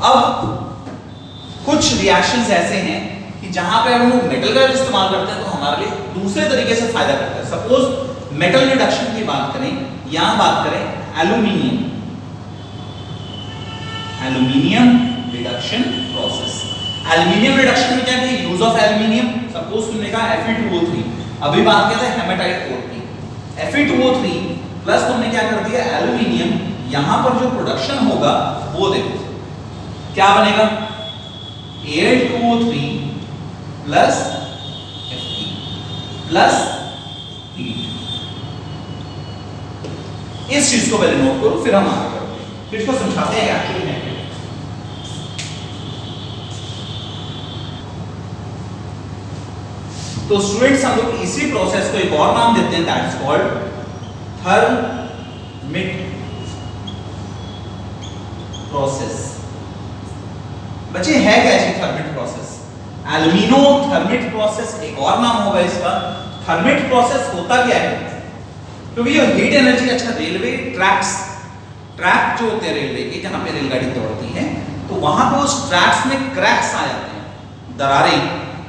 अब कुछ रिएक्शंस ऐसे हैं कि जहां पे हम मेटल का इस्तेमाल करते हैं तो हमारे लिए दूसरे तरीके से फायदा करता है। सपोज मेटल रिडक्शन की बात करें, यहां बात करें aluminium, aluminium reduction process. Aluminium reduction में क्या है, यूज ऑफ एल्यूमिनियम। सपोज तुमने कहा Fe2O3, अभी बात करते हैं हेमेटाइट कोर की। Fe2O3 प्लस तुमने क्या कर दिया एल्यूमिनियम, यहां पर जो प्रोडक्शन होगा वो देखो क्या बनेगा, Al2O3 plus Fe plus heat. इस चीज को पहले नोट करो, फिर हम आगे करते हैं, फिर इसको समझाते हैं एक्चुअली है। तो स्टूडेंट्स हम लोग इसी प्रोसेस को एक और नाम देते हैं, that is called thermite process. बच्चे है क्या ये thermite process? Alumino thermite process एक और नाम होगा इसका। थर्मिट प्रोसेस होता क्या है, क्योंकि ये हीट एनर्जी, अच्छा रेलवे ट्रैक जो होते हैं रेलवे के, जहां पे रेलगाड़ी दौड़ती है, तो वहां पे उस ट्रैक्स में क्रैक्स आ जाते हैं, दरारें।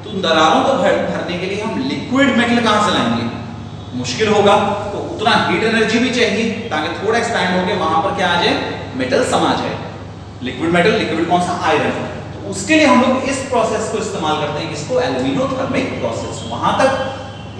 तो उन दरारों को भरने के लिए हम लिक्विड मेटल कहां से लाएंगे, मुश्किल होगा। तो उतना हीट एनर्जी भी चाहिए ताकि थोड़ा एक्सपैंड होके वहां पर क्या आ जाए, मेटल समा जाए। लिक्विड मेटल, लिक्विड कौन सा, आयरन। तो उसके लिए हम लोग इस प्रोसेस को इस्तेमाल करते हैं, इसको एल्यूमिनो थर्मिक प्रोसेस। वहां तक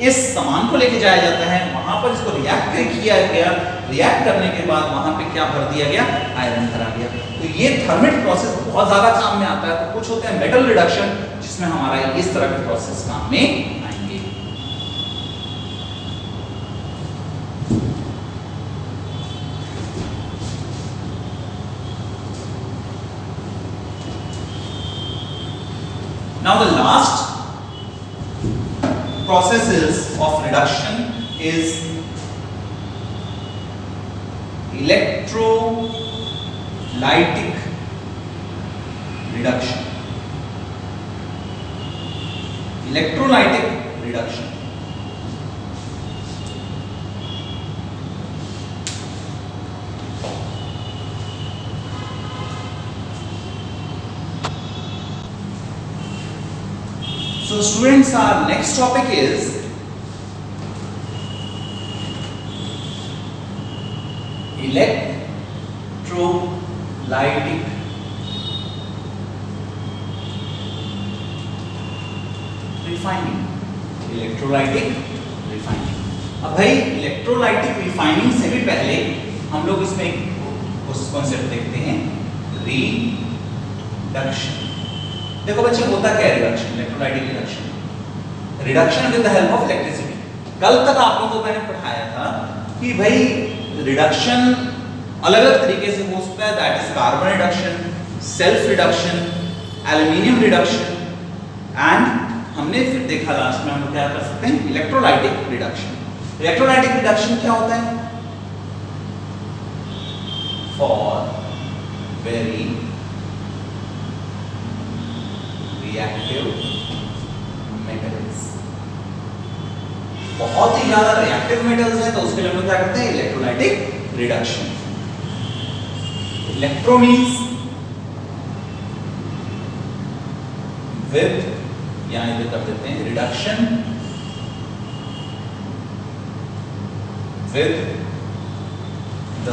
इस सामान को लेके जाया जाता है, वहां पर इसको रिएक्ट किया गया, रिएक्ट करने के बाद वहां पे क्या भर दिया गया, आयरन भरा गया। तो ये थर्मिट प्रोसेस बहुत ज्यादा काम में आता है। तो कुछ होते हैं मेटल रिडक्शन, जिसमें हमारा इस तरह के प्रोसेस काम में आएंगे। Now the last processes of reduction is electrolytic reduction. Electrolytic reduction. So students, our next topic is electrolytic refining. Electrolytic refining. अब भाई इलेक्ट्रोलाइटिक रिफाइनिंग से भी पहले हम लोग इसमें एक कॉन्सेप्ट देखते हैं, रिडक्शन। देखो बच्चे होता क्या है reduction, electrolytic reduction, reduction with the help of electricity. कल तक आप लोगों को मैंने पढ़ाया था कि भाई रिडक्शन अलग अलग तरीके से हो सकता है, that is carbon reduction, self reduction, aluminium reduction, and हमने फिर देखा लास्ट में हम लोग क्या कर सकते हैं, इलेक्ट्रोलाइटिक रिडक्शन। इलेक्ट्रोलाइटिक रिडक्शन क्या होता है, फॉर वेरी रिएक्टिव मेटल्स, बहुत ही ज्यादा रिएक्टिव मेटल्स है तो उसके लिए हम लोग क्या करते हैं, electrolytic reduction. Electro means with, यहां पे कर देते हैं reduction with the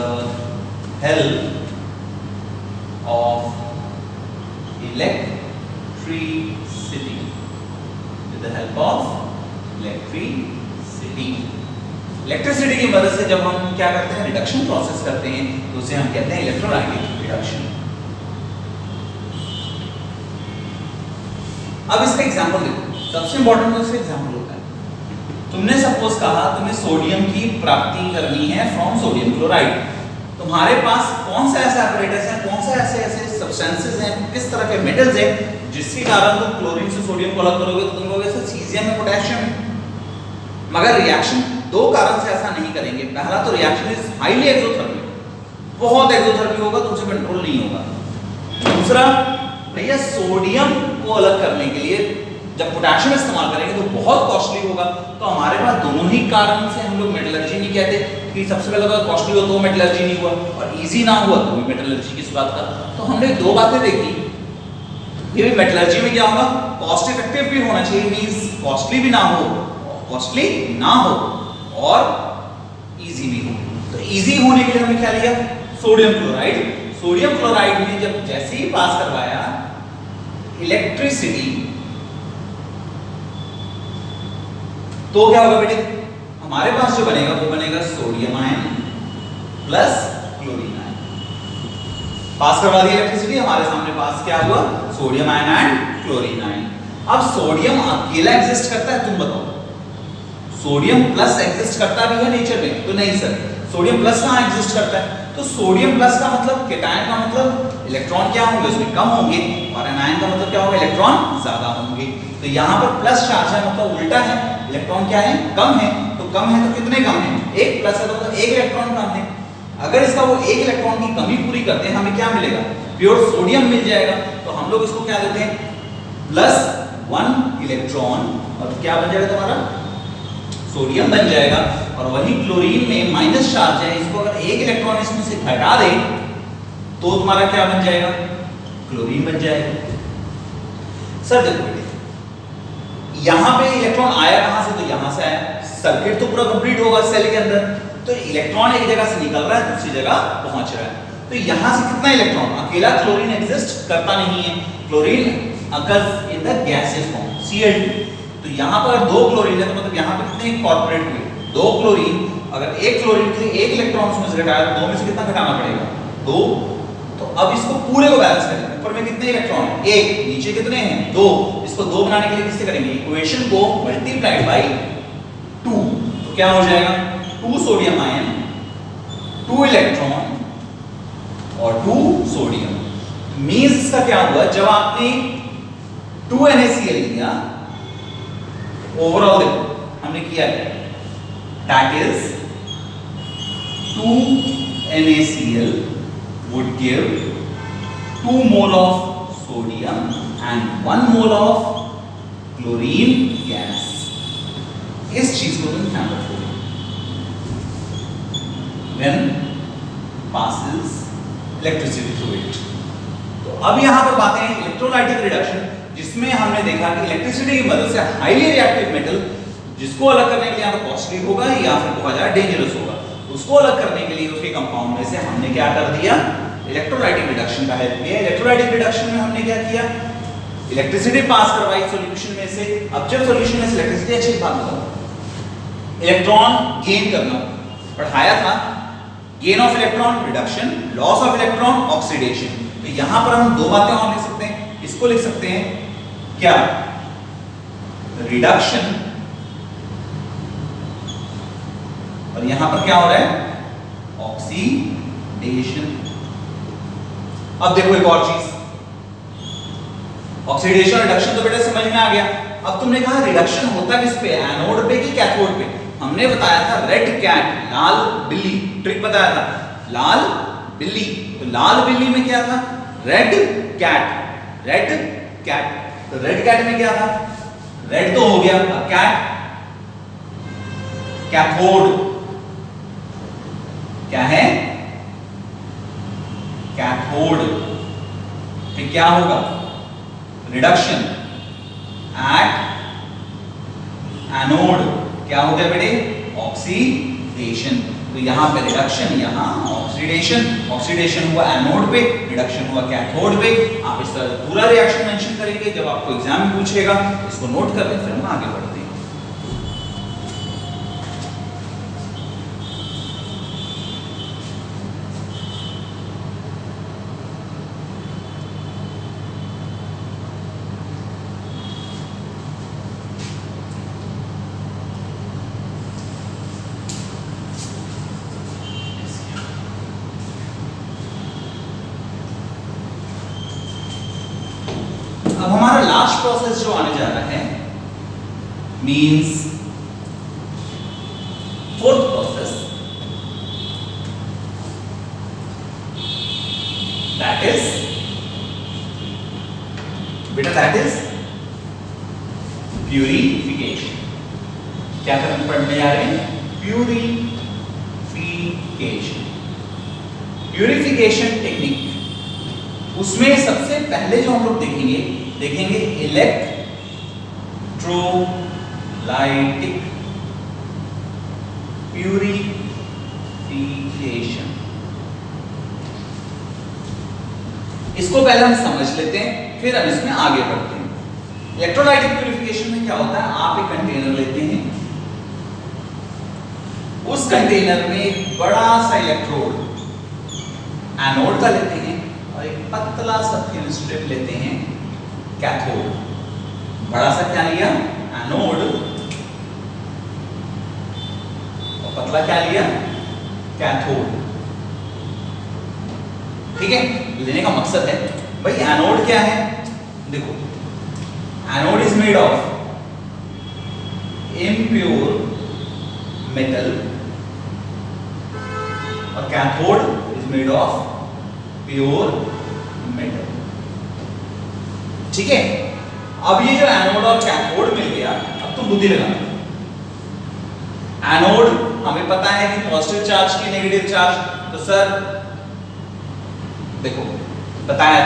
help of electricity, with the help of electricity। Electricity की मदद से जब हम क्या करते हैं, रिडक्शन प्रोसेस करते हैं, तो उसे हम कहते हैं इलेक्ट्रोलाइटिक रिडक्शन। अब इसका एग्जांपल देखो, सबसे इंपॉर्टेंट तो इसका एग्जांपल होता है। तुमने सपोज कहा तुम्हें सोडियम की प्राप्ति करनी है फ्रॉम सोडियम क्लोराइड। तुम्हारे पास कौन सा ऐसा एपरेटस है, कौन सा ऐसे सब्सटेंसेस हैं, किस तरह के मेटल्स हैं जिसके कारण तुम क्लोरीन से सोडियम को अलग करोगे तो तुम लोगे सीजियम में पोटेशियम। मगर रिएक्शन दो कारण से ऐसा नहीं करेंगे। पहला तो रिएक्शन इज हाईली एक्सोथर्मिक, बहुत एक्सोथर्मिक होगा, तुमसे कंट्रोल नहीं होगा। दूसरा भैया सोडियम को अलग करने के लिए जब पोटेशियम इस्तेमाल करेंगे तो बहुत कॉस्टली होगा। तो हमारे पास दोनों ही कारण से हम लोग मेटलर्जी नहीं कहते कि सबसे पहले तो कॉस्टली हो तो मेटलर्जी नहीं हुआ, और इजी ना हुआ तो भी मेटलर्जी किस बात का। तो हमने दो बातें देखी, ये भी मेटलर्जी में क्या होगा, कॉस्ट इफेक्टिव भी होना चाहिए, मींस कॉस्टली भी ना हो, कॉस्टली ना हो और इजी भी हो। तो इजी होने के लिए हमने क्या लिया, सोडियम क्लोराइड। सोडियम क्लोराइड में जब जैसे ही पास करवाया इलेक्ट्रिसिटी, तो क्या होगा बेटे, हमारे पास जो बनेगा वो बनेगा sodium ion plus chlorine ion. Pass करवा दी इलेक्ट्रिसिटी, हमारे सामने पास क्या हुआ, sodium ion and chlorine ion. अब सोडियम अकेला एग्जिस्ट करता है, तुम बताओ, सोडियम प्लस एग्जिस्ट करता भी है नेचर में? तो नहीं सर, सोडियम प्लस कहां एग्जिस्ट करता है? तो सोडियम प्लस का मतलब कैटायन का मतलब इलेक्ट्रॉन क्या होंगे उसमें, कम होंगे, और एनायन का मतलब क्या होगा, इलेक्ट्रॉन ज्यादा होंगे। तो यहाँ पर प्लस चार्ज है मतलब उल्टा है, इलेक्ट्रॉन क्या है, कम है। तो कम है तो कितने कम है, एक प्लस है तो मतलब एक इलेक्ट्रॉन कम है। अगर इसका वो एक इलेक्ट्रॉन की कमी पूरी करते हैं, हमें क्या मिलेगा, प्योर सोडियम मिल जाएगा। तो हम लोग इसको क्या देते हैं, +1 इलेक्ट्रॉन, और क्या बन जाएगा तुम्हारा, सोडियम बन जाएगा। और वही क्लोरीन में माइनस चार्ज है, इसको अगर एक इलेक्ट्रॉन इसमें से घटा दे तो तुम्हारा क्या बन जाएगा, क्लोरीन बन जाएगा। सर देखो बेटे, यहां पे इलेक्ट्रॉन आया कहां से, तो यहां से आया, सर्किट तो पूरा कंप्लीट होगा सेल के अंदर, तो इलेक्ट्रॉन एक जगह से निकल रहा है दूसरी जगह पहुंच रहा है। तो यहां से कितना इलेक्ट्रॉन, अकेला क्लोरीन एग्जिस्ट करता नहीं है, chlorine occurs in the gaseous form Cl2। तो यहाँ पर दो क्लोरीन है, तो मतलब यहाँ पे कितने इनकॉर्पोरेट हुए, दो क्लोरीन। अगर एक क्लोरीन के लिए एक इलेक्ट्रॉन उसमें से घटाया तो दो में से कितना घटाना पड़ेगा, 2। तो अब इसको पूरे को बैलेंस करेंगे, ऊपर में कितने इलेक्ट्रॉन है, 1, नीचे कितने हैं, 2। इसको 2 बनाने के लिए किससे करेंगे, इक्वेशन को मल्टीप्लाइड बाय 2। तो क्या हो जाएगा, 2 सोडियम आयन, 2 इलेक्ट्रॉन और 2 सोडियम। मींस इसका क्या हुआ, जब आपने 2 NaCl लिया, ओवरऑल देखो हमने किया क्या, that is 2 NaCl would give 2 mole of sodium and 1 mole of chlorine gas। इस चीज को तुम ध्यान रखोगे when passes electricity through it। तो अब यहां पर बातें हैं इलेक्ट्रोलाइटिक रिडक्शन, जिसमें हमने देखा कि इलेक्ट्रिसिटी की मदद से हाईली रिएक्टिव मेटल, जिसको अलग करने के लिए या तो कॉस्टली होगा या फिर बहुत ज्यादा डेंजरस होगा, उसको अलग करने के लिए उसके कंपाउंड में से हमने क्या कर दिया, इलेक्ट्रोलाइटिक रिडक्शन का हेल्प लिया। इलेक्ट्रोलाइटिक रिडक्शन में हमने क्या किया, इलेक्ट्रिसिटी पास करवाई सॉल्यूशन में से। अब जब सॉल्यूशन में से इलेक्ट्रिसिटी, अच्छी बात बताओ, इलेक्ट्रॉन गेन करना पढ़ाया था, gain of electron reduction, loss of electron oxidation. तो यहां पर हम दो बातें और लिख सकते हैं, इसको लिख सकते हैं क्या, रिडक्शन, और यहां पर क्या हो रहा है, ऑक्सीडेशन। अब देखो एक और चीज, ऑक्सीडेशन रिडक्शन तो बेटा समझ में आ गया। अब तुमने कहा रिडक्शन होता किस पे, एनोड पे कि कैथोड पे? हमने बताया था रेड कैट, लाल बिल्ली, ट्रिक बताया था, लाल बिल्ली। तो लाल बिल्ली में क्या था, रेड कैट, रेड कैट। तो रेड कैट में क्या था, रेड तो हो गया, अब कैट, कैथोड क्या है, कैथोड। फिर क्या होगा, रिडक्शन एट एनोड, क्या हो गया बेटे, ऑक्सीडेशन। तो यहां पे रिडक्शन, यहां ऑक्सीडेशन, ऑक्सीडेशन हुआ एनोड पे, रिडक्शन हुआ कैथोड पे। आप इस तरह पूरा रिएक्शन मेंशन करेंगे जब आपको एग्जाम में पूछेगा, इसको नोट कर लें, फिर हम आगे बढ़ते हैं। अब हमारा लास्ट प्रोसेस जो आने जा रहा है means fourth process, that is बेटा, दैट इज प्यूरिफिकेशन। क्या करना पढ़ने जा रहे हैं, प्यूरिफिकेशन। प्यूरिफिकेशन टेक्निक, उसमें सबसे पहले जो हम लोग देखेंगे इलेक्ट्रोलाइटिक प्यूरिफिकेशन। इसको पहले हम समझ लेते हैं, फिर हम इसमें आगे बढ़ते हैं। इलेक्ट्रोलाइटिक प्यूरिफिकेशन में क्या होता है, आप एक कंटेनर लेते हैं, उस कंटेनर में एक बड़ा सा इलेक्ट्रोड एनोड का लेते हैं और एक पतला सा थिन स्ट्रिप लेते हैं कैथोड। बड़ा सा क्या लिया, एनोड, और पतला क्या लिया, कैथोड। ठीक है, लेने का मकसद है भाई एनोड क्या है, देखो anode is made of impure metal और cathode is made of pure metal. ठीक है, अब ये जो एनोड और कैथोड मिल गया, अब तुम बुद्धि लगाना। एनोड हमें पता है कि पॉजिटिव चार्ज की नेगेटिव चार्ज, तो सर देखो बताया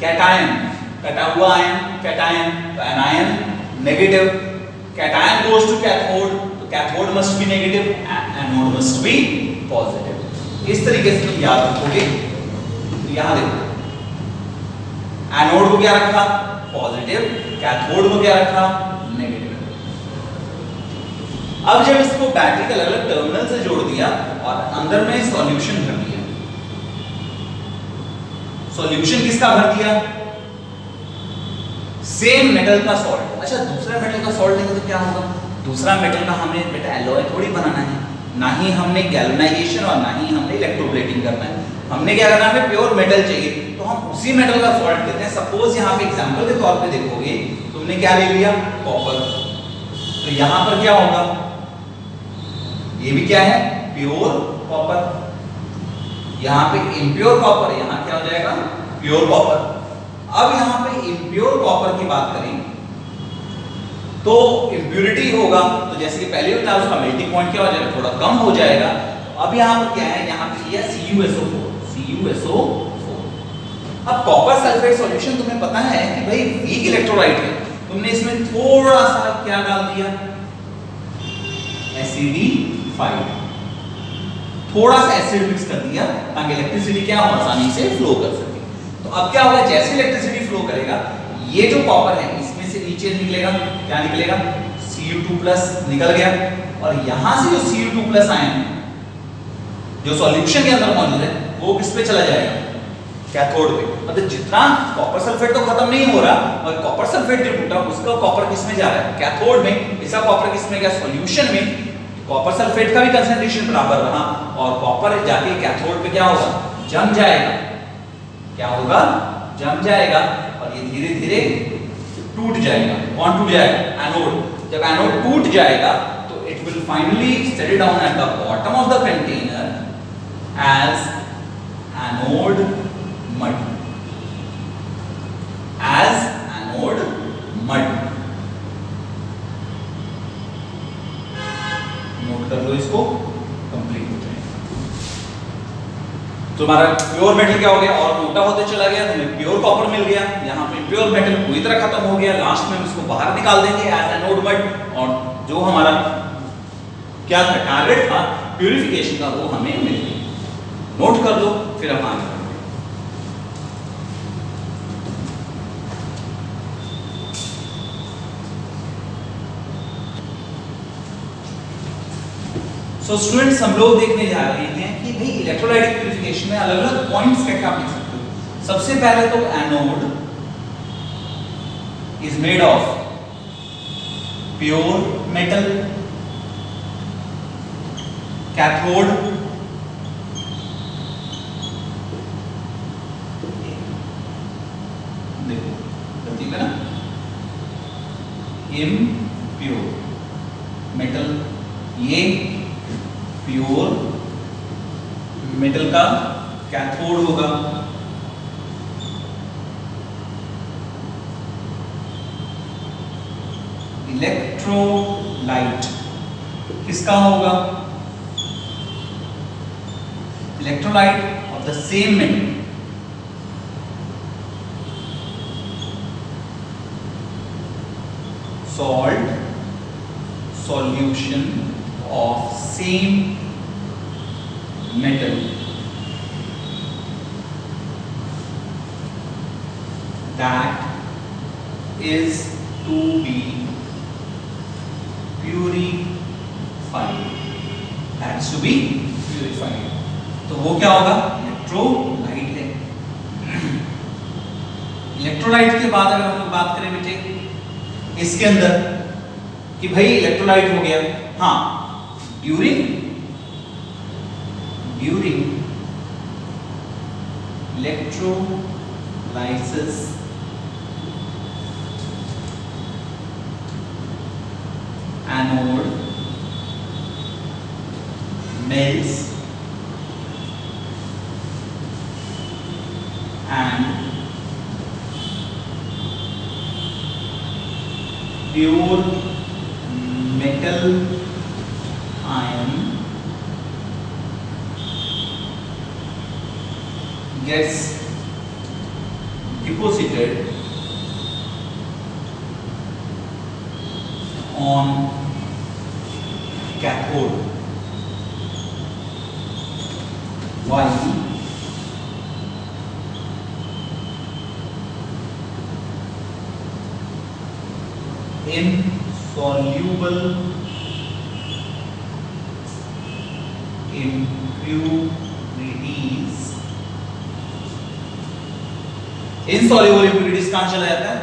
कैटायन, कटा हुआ आयन कैटायन, तो anion negative, cation goes to cathode, तो cathode must be negative, anode must be positive. इस तरीके से तुम याद रखोगे। तो यहां देखो एनोड को क्या रखा, पॉजिटिव, कैथोड को क्या रखा, नेगेटिव। अब जब इसको बैटरी के अलग अलग टर्मिनल से जोड़ दिया और अंदर में सॉल्यूशन भर दिया, सॉल्यूशन किसका भर दिया, सेम मेटल का सॉल्ट। अच्छा, दूसरा मेटल का सॉल्ट लेंगे तो क्या होगा, दूसरा मेटल का हमें बेटा एलॉय थोड़ी बनाना है, ना ही हमने गैल्वेनाइजेशन और ना ही हमने इलेक्ट्रोप्लेटिंग करना है। हमने क्या करना है, प्योर मेटल चाहिए, तो हम उसी मेटल का सॉल्ट लेते हैं। सपोज यहाँ पे एग्जांपल के तौर पे देखोगे, तुमने क्या ले लिया, कॉपर, तो यहाँ पर क्या होगा, ये भी क्या है, प्योर कॉपर। यहाँ पे इम्प्योर कॉपर, यहाँ क्या हो जाएगा, प्योर कॉपर। अब यहाँ पे इम्प्योर कॉपर की बात करें तो इम्प्योरिटी होगा, तो जैसे कि पहले बताया उसका मेल्टिंग पॉइंट क्या हो जाएगा, थोड़ा कम हो जाएगा। तो अब यहाँ पर क्या है, यहाँ पे लिया CuSO4, CuSO4। अब कॉपर सल्फेट सॉल्यूशन तुम्हें पता है कि भाई वीक इलेक्ट्रोलाइट है, तुमने इसमें थोड़ा सा क्या डाल दिया, एसिडी5, थोड़ा सा एसिड मिक्स कर दिया ताकि इलेक्ट्रिसिटी क्या हो, आसानी से फ्लो कर सके। तो अब क्या होगा, जैसे इलेक्ट्रिसिटी फ्लो करेगा, ये जो कॉपर है इसमें से नीचे निकलेगा, क्या निकलेगा, Cu2+ निकल गया, और यहां से जो Cu2+ आयन है जो सॉल्यूशन के अंदर मौजूद है, वो किस पे चला जाएगा, कैथोड पे। मतलब जितना कॉपर सल्फेट तो खत्म नहीं हो रहा, और कॉपर सल्फेट जो टूटा उसका कॉपर किस में जा रहा है, कैथोड में। इसका कॉपर किस में गया, सॉल्यूशन में। कॉपर सल्फेट का भी कंसंट्रेशन बराबर रहा, और कॉपर जाके कैथोड पे क्या होगा, जम जाएगा। क्या होगा, जम जाएगा, और ये धीरे धीरे टूट जाएगा। कौन टूट जाएगा, एनोड। जब एनोड टूट जाएगा तो it will finally settle down at the bottom of the container as anode mud, as anode mud. Note कर लो इसको, कंप्लीट हो जाएगा। तो हमारा प्योर मेटल क्या हो गया, और मोटा होते चला गया, तो हमें प्योर कॉपर मिल गया। यहाँ पे प्योर मेटल पूरी तरह खत्म हो गया, लास्ट में हम इसको बाहर निकाल देंगे एज एनोड मड, और जो हमारा क्या था, टारगेट था प्यूरिफिकेशन का, वो हमें मिल गया। नोट कर लो, फिर हम आगे बढ़ते हैं। सो स्टूडेंट्स, हम लोग देखने जा रहे हैं कि भाई इलेक्ट्रोलाइटिक प्यूरिफिकेशन में अलग अलग पॉइंट्स क्या आप लिख सकते हो। सबसे पहले तो anode is made of pure metal, cathode देखो गलती में ना, इम्प्योर मेटल, ये प्योर मेटल का कैथोड होगा। इलेक्ट्रोलाइट किसका होगा, electrolyte of the same metal, salt solution of same metal that is to be purified, that is to be purified। तो वो क्या होगा, इलेक्ट्रोलाइट है। इलेक्ट्रोलाइट के बाद अगर हम लोग बात करें बेटे इसके अंदर कि भाई इलेक्ट्रोलाइट हो गया, हाँ, during electrolysis anode melts and pure metal ion gets deposited on cathode while insoluble impurities, insoluble impurities कहां चला जाता है,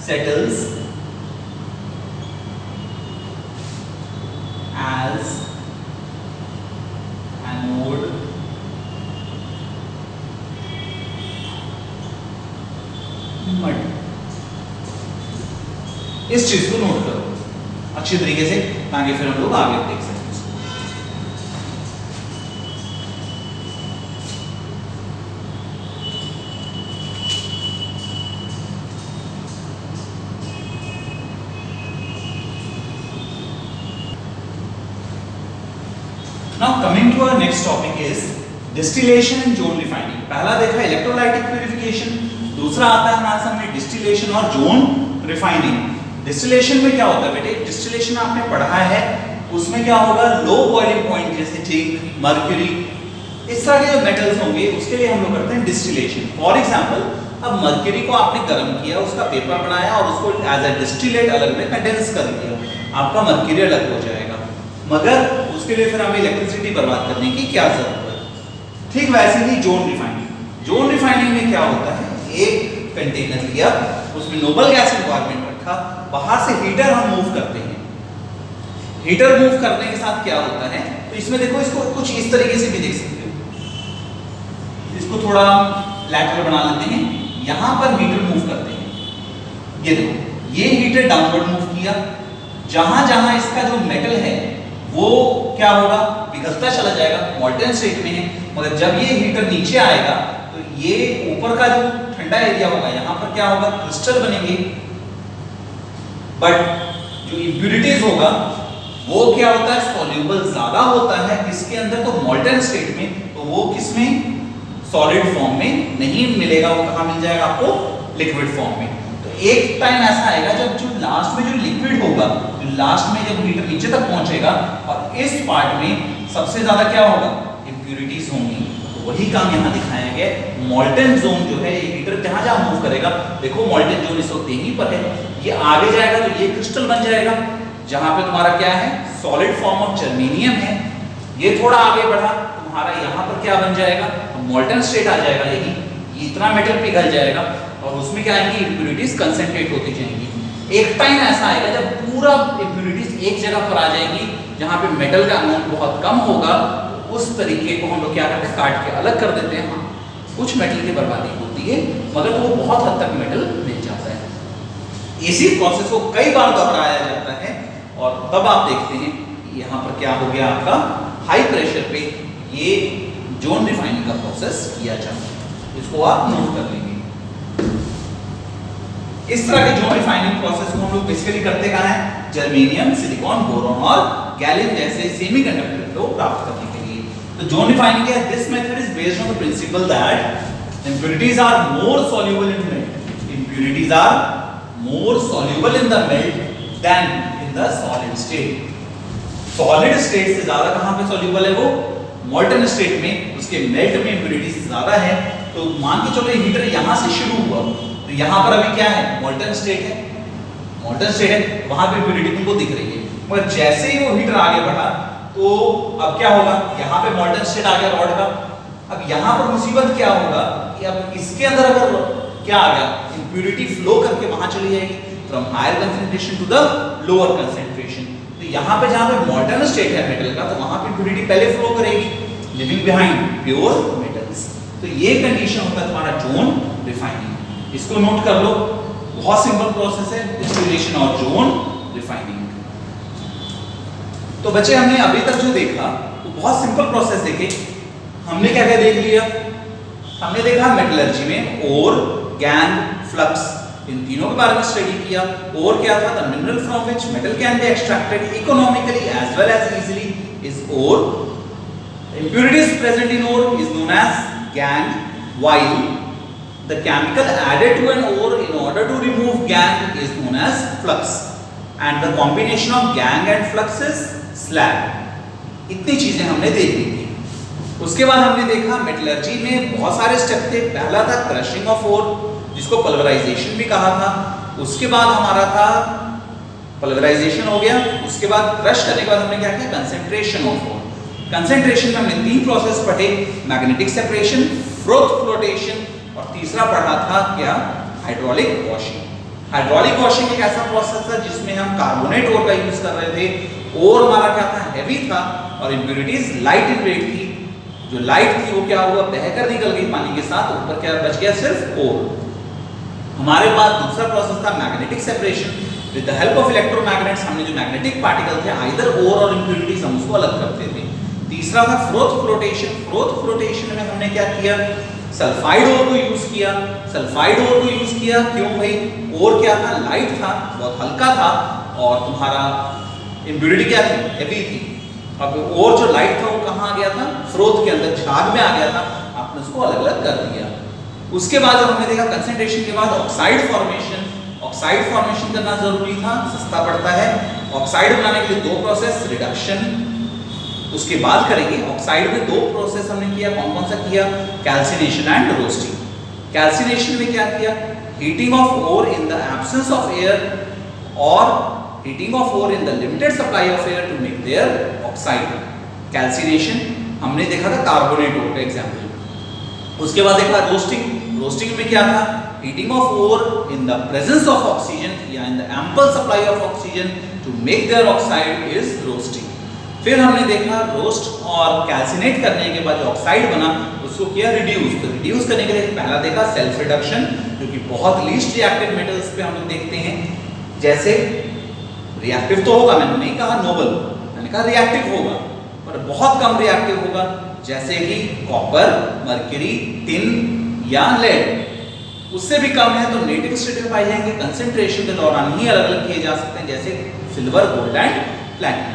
settles as anode mud। इस चीज को नोट करो अच्छी तरीके से ताकि फिर हम लोग आगे देख सकें। Now coming to our next topic is distillation and zone refining। पहला देखा इलेक्ट्रोलाइटिक प्यूरिफिकेशन, दूसरा आता है हमारे सामने डिस्टिलेशन और जोन रिफाइनिंग। डिस्टिलेशन में क्या होता है बेटे, डिस्टिलेशन आपने पढ़ा है, उसमें क्या होगा, लो बॉइलिंग पॉइंट जैसे जिंक, मर्क्यूरी, इस तरह के जो मेटल्स होंगे उसके लिए हम लोग करते हैं डिस्टिलेशन। फॉर एग्जांपल अब मर्क्यूरी को आपने गर्म किया, उसका पेपर बनाया और उसको एज अ डिस्टिलेट अलग में कंडेंस कर दिया, आपका मर्क्यूरी अलग हो जाएगा, मगर उसके लिए फिर हमें इलेक्ट्रिसिटी बर्बाद करने की क्या जरूरत है। ठीक वैसे ही जोन रिफाइनिंग। जोन रिफाइनिंग में क्या होता है, एक कंटेनर लिया, उसमें नोबल गैस रिक्वायरमेंट रखा, बाहर से हीटर हम मूव करते हैं। हीटर मूव करने के साथ क्या होता है, तो इसमें देखो, इसको कुछ इस तरीके से भी देख सकते हो, इसको थोड़ा लैटरल बना लेते हैं, यहां पर हीटर मूव करते हैं, ये देखो, ये हीटर डाउनवर्ड मूव किया, जहां जहां इसका जो मेटल है वो क्या होगा, पिघलता चला जाएगा, मॉल्टन स्टेट में है, मगर जब ये हीटर नीचे आएगा तो ये ऊपर का जो ठंडा एरिया होगा, यहां पर क्या होगा, क्रिस्टल बनेंगे, बट जो इंप्यूरिटीज होगा वो क्या होता है, सॉल्यूबल ज्यादा होता है किसके अंदर, तो मॉल्टन स्टेट में, तो वो किसमें, सॉलिड फॉर्म में नहीं मिलेगा, वो कहां मिल जाएगा आपको, लिक्विड फॉर्म में। तो एक टाइम ऐसा आएगा जब जो लास्ट में जो लिक्विड होगा, जो लास्ट में जब हीटर नीचे तक पहुंचेगा और इस पार्ट में सबसे ज्यादा क्या होगा, इंप्यूरिटीज होंगी, तो वही काम यहां दिखाया गया। मॉल्टन जोन जो है, ये हीटर जहां जहां मूव करेगा, देखो मॉल्टन जोन इस वक्त यहीं पर है, ये आगे जाएगा तो ये क्रिस्टल बन जाएगा, जहां पे तुम्हारा क्या है, सॉलिड फॉर्म ऑफ जर्मेनियम है, ये थोड़ा आगे बढ़ा, तुम्हारा यहां पर क्या बन जाएगा, मॉल्टन स्टेट आ जाएगा, यही इतना मेटल पिघल जाएगा और उसमें क्या आएंगी, इंप्यूरिटीज कंसंट्रेट होती जाएंगी। एक टाइम ऐसा आएगा जब पूरा इंप्यूरिटीज एक जगह पर आ जाएंगी, जहां पे मेटल का अमाउंट बहुत कम होगा, उस तरीके को हम लोग क्या करते हैं, काट के अलग कर देते हैं। हाँ, कुछ मेटल की बर्बादी होती है, मगर वो बहुत हद तक मेटल मिल जाता है। इसी प्रोसेस को कई बार दोहराया जाता है और तब आप देखते हैं यहाँ पर क्या हो गया, आपका हाई प्रेशर पे ये जोन रिफाइनिंग का प्रोसेस किया जाता है, इसको आप नोट कर लेंगे। इस तरह के जोन रिफाइनिंग प्रोसेस को हम लोग बेसिकली करते कहाँ हैं, जर्मेनियम, सिलिकॉन, बोरॉन और गैलियम जैसे सेमीकंडक्टर को प्राप्त करने के लिए। तो जोन रिफाइनिंग है, this method is based on the principal that impurities are more soluble in melt, impurities are more soluble in the melt than in the solid state। Solid state से ज्यादा कहां पे सॉल्यूबल है, वो मॉल्टन state में, उसके melt में impurities ज्यादा है। तो मान के चलो हीटर यहां से शुरू हुआ, और। तो यहाँ पर अभी क्या है, मोल्टन स्टेट है, मोल्टन स्टेट है, वहां पे इम्प्योरिटी तुमको दिख रही है। मगर जैसे ही वो हीटर आगे बढ़ा तो अब क्या होगा, यहाँ पे मोल्टन स्टेट आ गया रॉड का। अब यहाँ पर मुसीबत क्या होगा कि अब इसके अंदर अगर क्या आ गया, इम्प्योरिटी फ्लो करके वहां चली जाएगी from higher concentration to the lower concentration. तो यहाँ पे जहाँ पे मोल्टन स्टेट है मेटल का, तो वहां पे इम्प्योरिटी पहले फ्लो करेगी, लिविंग बिहाइंड प्योर मेटल्स। तो ये कंडीशन होता है तुम्हारा जोन रिफाइनिंग। इसको नोट कर लो, बहुत सिंपल प्रोसेस है, डिस्टिलेशन और जोन रिफाइनिंग। तो बच्चे हमने अभी तक जो देखा वो बहुत सिंपल प्रोसेस देखे। हमने क्या क्या देख लिया, हमने देखा मेटलर्जी में ओर, गैंग, फ्लक्स, इन तीनों के बारे में स्टडी किया। ओर क्या था, the mineral from which metal can be extracted economically as well as easily is ore. Impurities present in ore is known as gangue, while the chemical added to an ore in order to remove gangue is known as flux, and the combination of gangue and flux is slag। इतनी चीजें हमने देख ली थी। उसके बाद हमने देखा metallurgy में बहुत सारे स्टेप थे। पहला था क्रशिंग ऑफ ओर, जिसको पल्वराइजेशन भी कहा था। उसके बाद हमारा था पल्वराइजेशन हो गया, उसके बाद क्रश करने के बाद हमने क्या किया, कंसेंट्रेशन ऑफ ओर। कंसेंट्रेशन में हमने तीन प्रोसेस पढ़े, मैग्नेटिक सेपरेशन, फ्रोथ फ्लोटेशन, और तीसरा पढ़ा था क्या, हाइड्रोलिक वॉशिंग। हाइड्रोलिक वॉशिंग एक ऐसा प्रोसेस था जिसमें हम कार्बोनेट ओर का यूज कर रहे थे। ओर हमारा क्या था, हैवी था, और इम्प्योरिटीज लाइट इन वेट थी। जो लाइट थी वो क्या हुआ, बहकर निकल गई पानी के साथ, ऊपर क्या बच गया, सिर्फ ओर। हमारे पास दूसरा प्रोसेस था magnetic separation. With the help of electromagnets हमने जो मैग्नेटिक पार्टिकल थे आइदर ओर और इम्प्योरिटीज हम उसको अलग करते थे। तीसरा था फ्रोथ फ्लोटेशन। फ्रोथ फ्लोटेशन में हमने क्या किया, सल्फाइड ओर को यूज किया। सल्फाइड ओर को यूज किया क्यों भाई, ओर क्या था, लाइट था, बहुत हल्का था, और तुम्हारा इम्प्योरिटी क्या थी, हेवी थी। अब ओर जो लाइट था वो कहाँ आ गया था, फ्रोथ के अंदर, झाग में आ गया था, आपने उसको अलग अलग कर दिया। उसके बाद जब हमने देखा कंसेंट्रेशन के बाद ऑक्साइड फॉर्मेशन। ऑक्साइड फॉर्मेशन करना जरूरी था, सस्ता पड़ता है। ऑक्साइड बनाने के लिए दो प्रोसेस, रिडक्शन उसके बाद करेंगे। ऑक्साइड में दो प्रोसेस हमने किया, कौन कौन सा किया, कैल्सिनेशन एंड रोस्टिंग। कैल्सिनेशन में क्या किया, heating of ore in the absence of air और heating of ore in the limited supply of air to make their oxide. Calcination हमने देखा था कार्बोनेट ओर का एग्जांपल। उसके बाद देखा रोस्टिंग। रोस्टिंग में क्या था, heating of ore in the presence of oxygen या in the ample supply of oxygen to make their oxide is roasting. फिर हमने देखा रोस्ट और कैल्सिनेट करने के बाद जो ऑक्साइड बना उसको किया रिड्यूस। तो रिड्यूस करने के लिए पहला देखा सेल्फ रिडक्शन, जो कि बहुत लीस्ट रिएक्टिव मेटल्स पे हम लोग देखते हैं। जैसे रिएक्टिव तो होगा, मैंने नहीं कहा नोबल, मैंने कहा रिएक्टिव होगा, पर बहुत कम रिएक्टिव होगा, जैसे कि कॉपर, मर्क्यूरी, टिन या लेड। उससे भी कम है तो नेटिव स्टेट में पाए जाएंगे, कंसेंट्रेशन के दौरान ही अलग अलग किए जा सकते हैं, जैसे सिल्वर, गोल्ड एंड प्लैटिनम।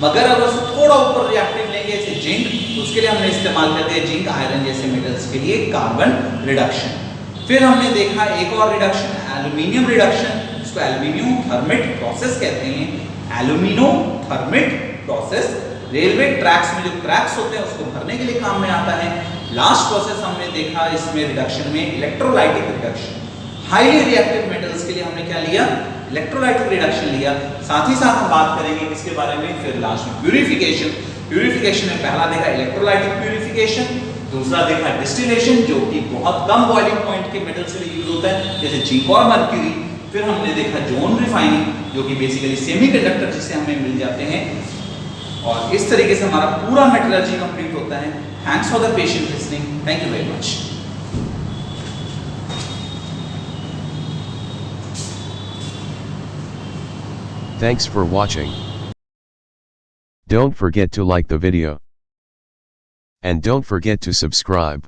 मगर अगर उससे थोड़ा ऊपर रिएक्टिव लेंगे जैसे जिंक, तो उसके लिए हमने इस्तेमाल करते हैं जिंक, आयरन जैसे मेटल्स के लिए कार्बन रिडक्शन। फिर हमने देखा एक और रिडक्शन, एल्यूमिनियम रिडक्शन, जिसको एल्यूमिनियम थर्मिट प्रोसेस कहते हैं। Alumino thermite process railway tracks में जो क्रैक्स होते हैं उसको भरने के लिए काम में आता है। लास्ट प्रोसेस हमने देखा इसमें रिडक्शन में electrolytic reduction. Highly reactive metals के लिए हमने क्या लिया, इलेक्ट्रोलाइटिक रिडक्शन लिया। साथ ही साथ हम बात करेंगे किसके बारे में, फिर लास्ट में प्यूरिफिकेशन। प्यूरिफिकेशन में पहला देखा इलेक्ट्रोलाइटिक प्यूरिफिकेशन, दूसरा देखा डिस्टिलेशन, जो कि बहुत कम बॉइलिंग पॉइंट के मेटल से यूज होता है, जैसे जिंक और मर्क्यूरी। फिर हमने देखा जोन रिफाइनिंग, जो कि बेसिकली सेमीकंडक्टर जिससे हमें मिल जाते हैं। और इस तरीके से हमारा पूरा मेटलर्जी कंप्लीट होता है। Thanks for the patient listening, thank you very much. Thanks for watching. Don't forget to like the video. And don't forget to subscribe.